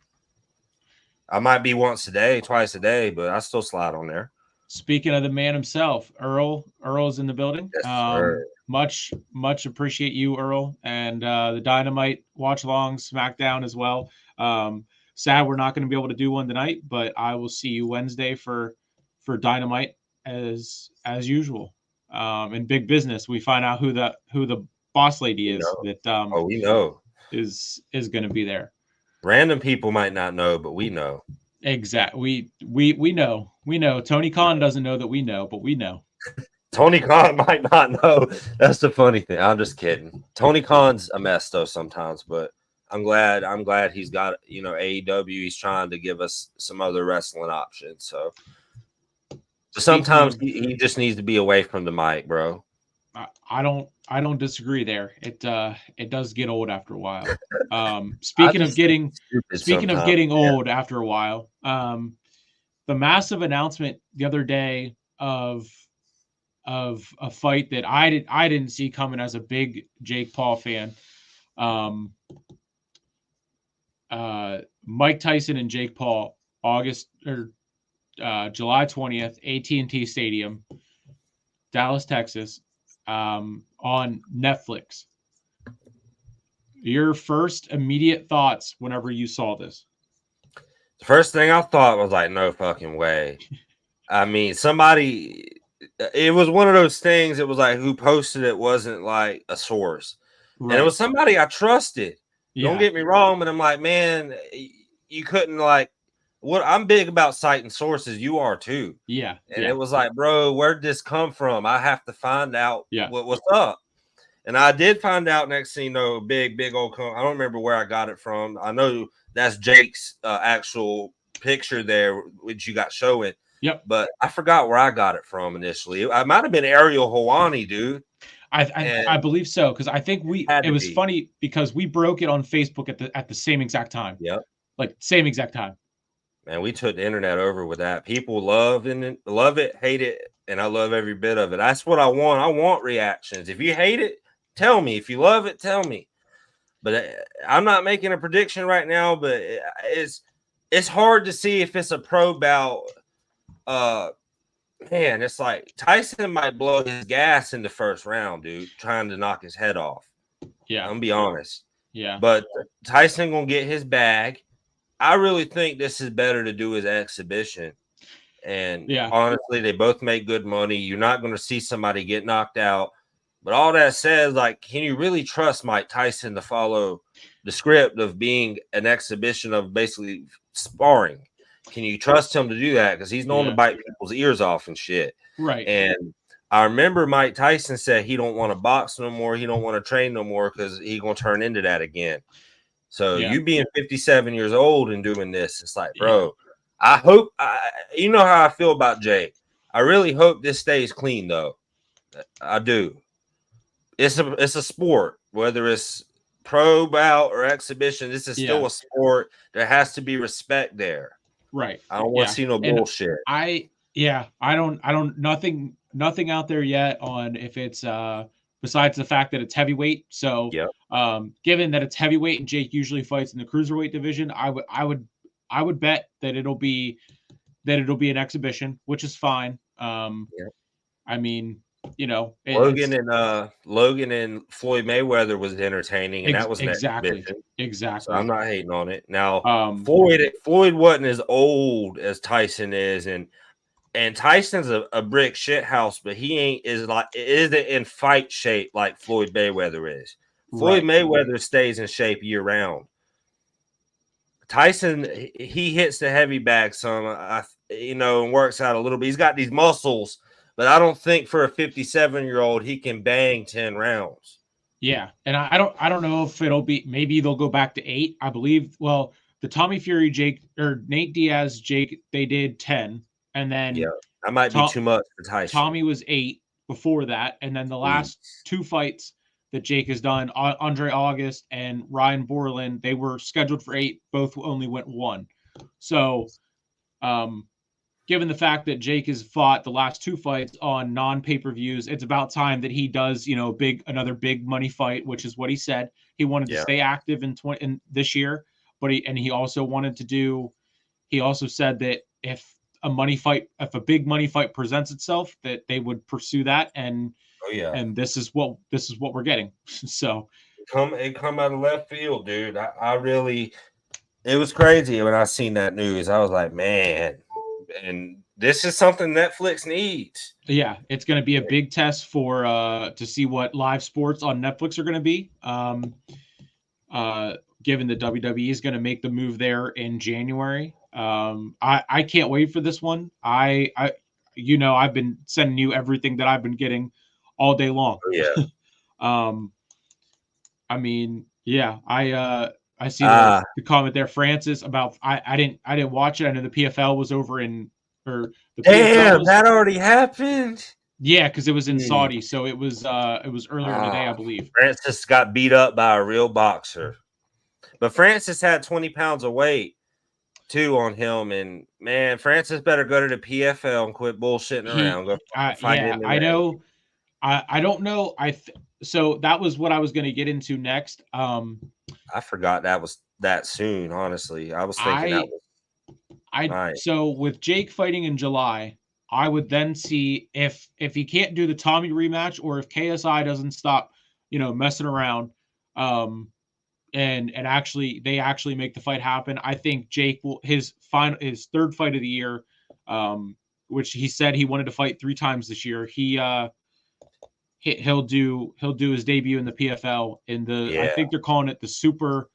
I might be once a day, twice a day, but I still slide on there. Speaking of the man himself, Earl's in the building. Yes, sir. Much appreciate you, Earl, and the Dynamite watch along SmackDown as well. Sad we're not going to be able to do one tonight, but I will see you Wednesday for Dynamite as usual. In big business, we find out who the boss lady is that we know is going to be there. Random people might not know, but we know. Exactly. We know. We know. Tony Khan doesn't know that we know, but we know. Tony Khan might not know. That's the funny thing. I'm just kidding. Tony Khan's a mess though sometimes, but I'm glad he's got, you know, AEW. He's trying to give us some other wrestling options. So sometimes he just needs to be away from the mic, bro. I don't disagree there. It does get old after a while. Speaking of getting old after a while, the massive announcement the other day of a fight that I didn't see coming as a big Jake Paul fan. Mike Tyson and Jake Paul, July 20th, AT&T Stadium, Dallas, Texas, on Netflix. Your first immediate thoughts whenever you saw this? The first thing I thought was like, no fucking way. I mean, it was one of those things. It was like who posted it wasn't like a source. Right. And it was somebody I trusted. Yeah. Don't get me wrong, but I'm like, man, you couldn't like, what I'm big about citing sources. You are too. Yeah. And it was like, bro, where'd this come from? I have to find out what's up. And I did find out next thing you know, big old, I don't remember where I got it from. I know that's Jake's actual picture there, which you got showing. Yep. But I forgot where I got it from initially. I might have been Ariel Helwani, dude. I believe so, because I think it was funny because we broke it on Facebook at the same exact time. Yep. Like same exact time. Man, we took the internet over with that. People love it, hate it, and I love every bit of it. That's what I want. I want reactions. If you hate it, tell me. If you love it, tell me. But I'm not making a prediction right now, but it's hard to see if it's a pro bout. Man, it's like Tyson might blow his gas in the first round, dude, trying to knock his head off. Yeah. I'm gonna be honest. Yeah. But Tyson gonna get his bag. I really think this is better to do as exhibition. And honestly, they both make good money. You're not going to see somebody get knocked out. But all that says, like, can you really trust Mike Tyson to follow the script of being an exhibition of basically sparring? Can you trust him to do that? Because he's known to bite people's ears off and shit. Right. And I remember Mike Tyson said he don't want to box no more. He don't want to train no more because he's going to turn into that again. So you being 57 years old and doing this, it's like, bro, I hope you know how I feel about Jake. I really hope this stays clean, though. I do. It's a sport, whether it's pro bout or exhibition. This is still a sport. There has to be respect there. Right. I don't want to see no bullshit. I don't nothing out there yet on if it's besides the fact that it's heavyweight. So given that it's heavyweight and Jake usually fights in the cruiserweight division, I would bet that it'll be an exhibition, which is fine. I mean, you know, Logan and Floyd Mayweather was entertaining, and that was exactly. So I'm not hating on it. Now, Floyd wasn't as old as Tyson is, and Tyson's a brick shit house, but he isn't in fight shape like Floyd Mayweather is. Floyd Mayweather stays in shape year round. Tyson, he hits the heavy bag some, and works out a little bit. He's got these muscles, but I don't think for a 57-year-old he can bang 10 rounds. Yeah, and I don't know if maybe they'll go back to 8. I believe. Well, the Tommy Fury Nate Diaz Jake, they did 10. And then that might be too much for Tyson. Tommy was 8 before that, and then the last 2 fights, that Jake has done. Andre August and Ryan Borland, they were scheduled for 8, both only went 1. So, given the fact that Jake has fought the last 2 fights on non-pay-per-views, it's about time that he does, another big money fight, which is what he said. He wanted to stay active in this year, but he also wanted to do. He also said that if a big money fight presents itself, that they would pursue that, and this is what we're getting. So it come out of left field, dude. I really, it was crazy when I seen that news. I was like, man. And this is something Netflix needs. Yeah, it's going to be a big test for to see what live sports on Netflix are going to be. Given that WWE is going to make the move there in January, I can't wait for this one. I've been sending you everything that I've been getting all day long. Yeah. I mean, yeah, I see the comment there, Francis, about I didn't watch it. I know the PFL was over the PFL that already happened. Yeah, because it was in Saudi, so it was earlier today, I believe. Francis got beat up by a real boxer, but Francis had 20 pounds of weight too on him, and man, Francis better go to the PFL and quit bullshitting around. Go fight in the I know. I don't know. So that was what I was going to get into next. I forgot that was that soon. Honestly, I was thinking that was. So with Jake fighting in July, I would then see if he can't do the Tommy rematch, or if KSI doesn't stop, messing around, and actually they actually make the fight happen. I think Jake will his 3rd fight of the year, which he said he wanted to fight 3 times this year. He'll do his debut in the PFL in the I think they're calling it the super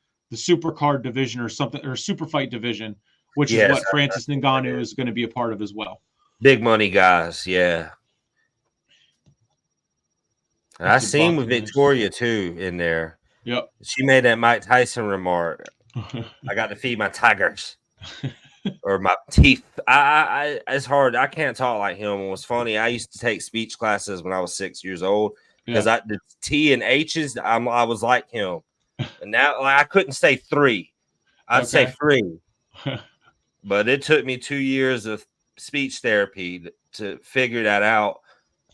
card division or something, or super fight division, which is what Francis Ngannou is going to be a part of as well. Big money guys, yeah. And I seen with Victoria too in there. Yep. She made that Mike Tyson remark. I got to feed my tigers. Or my teeth. I it's hard. I can't talk like him. It was funny. I used to take speech classes when I was 6 years old because the T and H's. I was like him, and now I couldn't say 3. I'd say 3, but it took me 2 years of speech therapy to figure that out.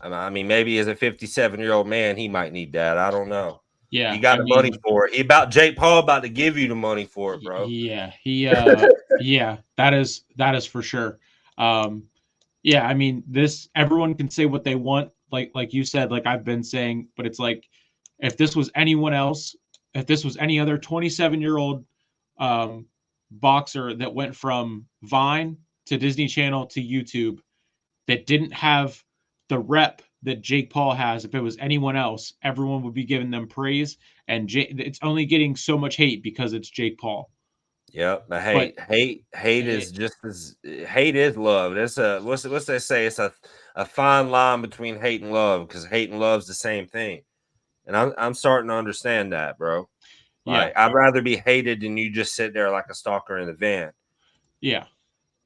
I mean, maybe as a 57-year-old man, he might need that. I don't know. Yeah, he got the money for it. Jake Paul about to give you the money for it, bro. Yeah, yeah, that is for sure. Yeah, I mean, everyone can say what they want, like you said, like I've been saying, but it's like if this was anyone else, if this was any other 27-year-old boxer that went from Vine to Disney Channel to YouTube that didn't have the rep that Jake Paul has, if it was anyone else, everyone would be giving them praise, and it's only getting so much hate because it's Jake Paul. Yeah, the hate is just as hate is love. It's what's they say? It's a fine line between hate and love, because hate and love's the same thing, and I'm starting to understand that, bro. Like, I'd rather be hated than you just sit there like a stalker in the van. Yeah.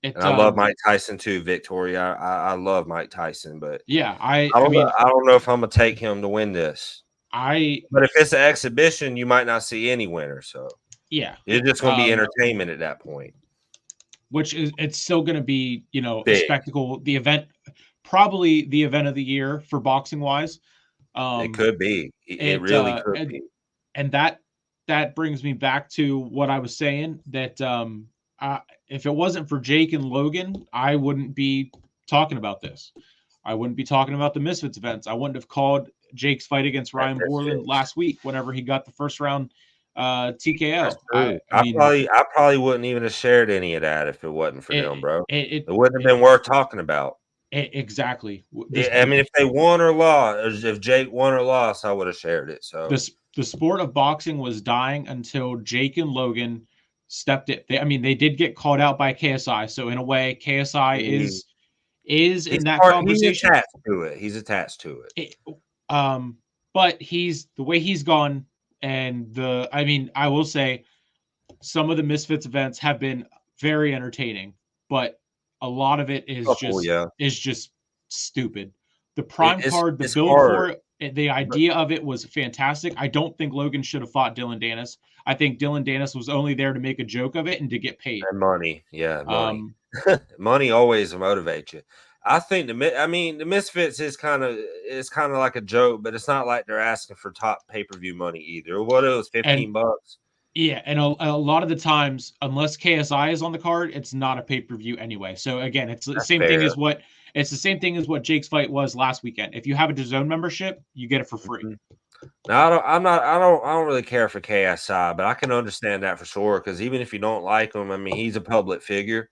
And I love Mike Tyson too, Victoria. I love Mike Tyson, but I don't know if I'm gonna take him to win this. But if it's an exhibition, you might not see any winner. So it's just gonna be entertainment at that point. Which it's still gonna be, a spectacle. The event, probably the event of the year for boxing wise. It could be. It really could be. And that brings me back to what I was saying, that if it wasn't for Jake and Logan, I wouldn't be talking about this. I wouldn't be talking about the Misfits events. I wouldn't have called Jake's fight against Ryan Borland last week whenever he got the first round TKO. I probably wouldn't even have shared any of that if it wasn't for them, bro. It wouldn't have been worth talking about. Exactly. I mean, if they won or lost, if Jake won or lost, I would have shared it. So the sport of boxing was dying until Jake and Logan stepped it. They did get called out by KSI, so in a way, KSI is in that conversation. He's attached to it. But the way he's gone, and I will say, some of the Misfits events have been very entertaining, but a lot of it is just stupid. The prime card, the build for it The idea of it was fantastic. I don't think Logan should have fought Dylan Dennis. I think Dylan Dennis was only there to make a joke of it and to get paid. And money. Yeah, money. Money always motivates you. I think the Misfits is kind of like a joke, but it's not like they're asking for top pay-per-view money either. What, it was $15? Yeah, and a lot of the times, unless KSI is on the card, it's not a pay-per-view anyway. So again, it's the same thing as what Jake's fight was last weekend. If you have a DAZN membership, you get it for free. Now, I don't really care for KSI, but I can understand that for sure, because even if you don't like him, I mean, he's a public figure.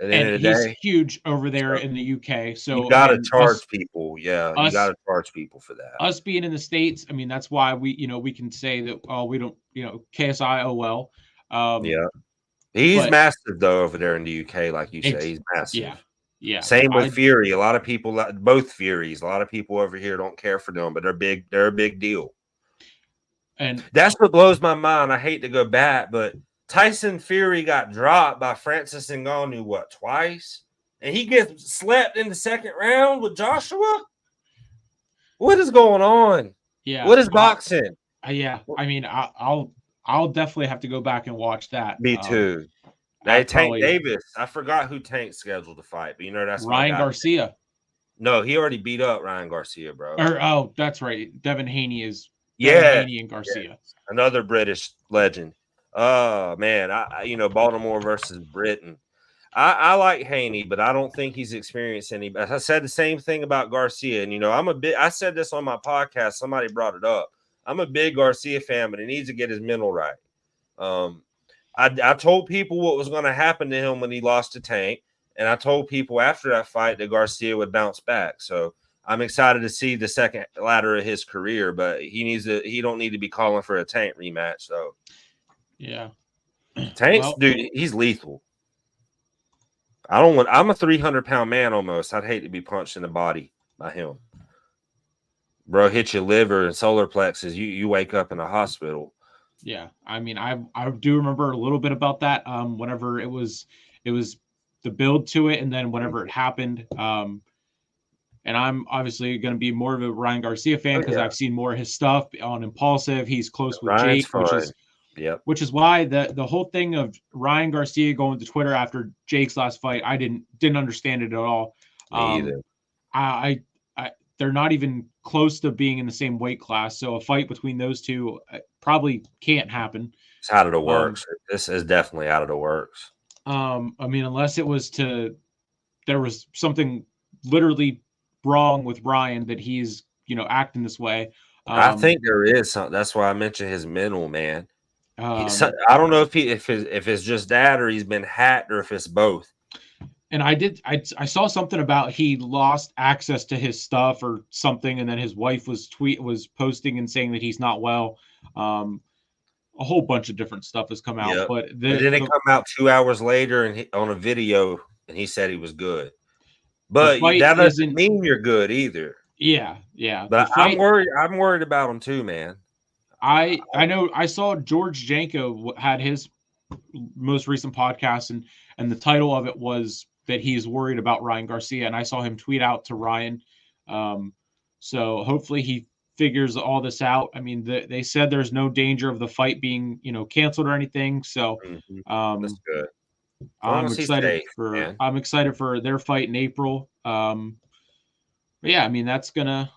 At the end of the he's day, huge over there in the UK. So you got to charge people. Yeah, you got to charge people for that. Us being in the States, I mean, that's why we can say that, we don't, KSI, oh well. Yeah. He's massive, though, over there in the UK, like you say. He's massive. Yeah. Yeah. Same with Fury. A lot of people, both Furies, a lot of people over here don't care for them, but they're big. They're a big deal. And that's what blows my mind. I hate to go back, but Tyson Fury got dropped by Francis Ngannou, twice? And he gets slept in the second round with Joshua? What is going on? Yeah. What is boxing? Yeah. I mean, I'll definitely have to go back and watch that. Me too. Tank Davis. I forgot who Tank scheduled to fight, but that's Ryan Garcia. No, he already beat up Ryan Garcia, bro. That's right. Devin Haney is. Haney and Garcia. Yeah. Another British legend. Oh man, Baltimore versus Britain. I like Haney, but I don't think he's experienced any. I said the same thing about Garcia, and I said this on my podcast. Somebody brought it up. I'm a big Garcia fan, but he needs to get his mental right. I told people what was going to happen to him when he lost to Tank, and I told people after that fight that Garcia would bounce back. So I'm excited to see the second ladder of his career, but he don't need to be calling for a Tank rematch. So yeah, Tank's dude, he's lethal. I'm a 300-pound man almost. I'd hate to be punched in the body by him. Bro, hit your liver and solar plexus. You wake up in a hospital. Yeah, I mean, I do remember a little bit about that. Whenever it was the build to it, and then whenever it happened. And I'm obviously going to be more of a Ryan Garcia fan because I've seen more of his stuff on Impulsive. He's close with Ryan's Jake, which is why the whole thing of Ryan Garcia going to Twitter after Jake's last fight, I didn't understand it at all. Me either. I they're not even close to being in the same weight class, so a fight between those two probably can't happen. It's out of the works. This is definitely out of the works. I mean, unless it was there was something literally wrong with Ryan that he's acting this way. I think there is something. That's why I mentioned his mental, man. I don't know if it's just that, or he's been hacked, or if it's both. And I saw something about he lost access to his stuff or something, and then his wife was posting and saying that he's not well. A whole bunch of different stuff has come out, but then it come out 2 hours later and on a video, and he said he was good. But that doesn't mean you're good either. Yeah. But I'm worried about him too, man. I know I saw George Janko had his most recent podcast, and the title of it was that he's worried about Ryan Garcia, and I saw him tweet out to Ryan. So hopefully he figures all this out. I mean, they said there's no danger of the fight being canceled or anything. So that's good. I'm excited for their fight in April. But yeah, I mean that's gonna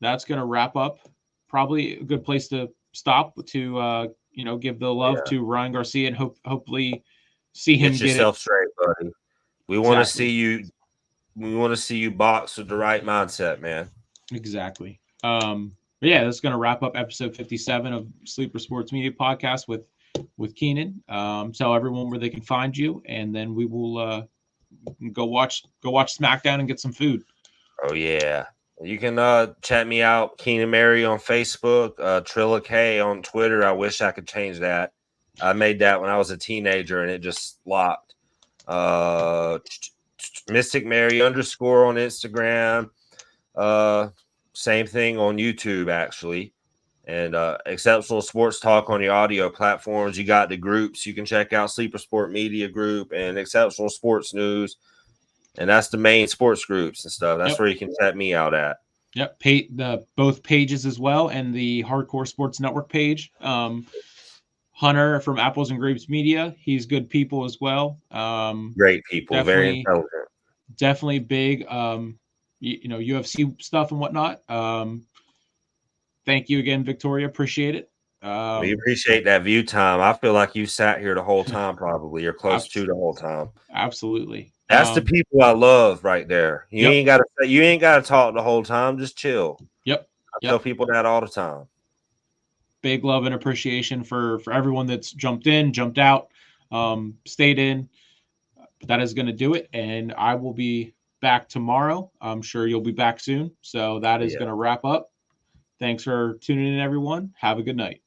wrap up. Probably a good place to stop to give the love to Ryan Garcia and hopefully see him get yourself straight, buddy. We want to see you. We want to see you box with the right mindset, man. Exactly. But yeah, that's going to wrap up episode 57 of Sleeper Sports Media Podcast with Keenan. Tell everyone where they can find you, and then we will go watch SmackDown and get some food. Oh yeah, you can check me out, Keenan Mary on Facebook, Trilla K on Twitter. I wish I could change that. I made that when I was a teenager, and it just locked. Mystic Mary _ on Instagram. Same thing on YouTube, actually. And Exceptional Sports Talk on your audio platforms. You got the groups. You can check out Sleeper Sport Media Group and Exceptional Sports News. And that's the main sports groups and stuff. That's where you can check me out at. Yep, both pages as well, and the Hardcore Sports Network page. Hunter from Apples and Grapes Media, he's good people as well. Great people, very Definitely, intelligent. definitely big, UFC stuff and whatnot. Thank you again, Victoria. Appreciate it. We appreciate that view time. I feel like you sat here the whole time, probably, or close to the whole time. Absolutely. That's the people I love right there. You ain't gotta talk the whole time. Just chill. Yep. I tell people that all the time. Big love and appreciation for everyone that's jumped in, jumped out, stayed in. But that is going to do it, and I will be back tomorrow. I'm sure you'll be back soon. So that is going to wrap up. Thanks for tuning in, everyone. Have a good night.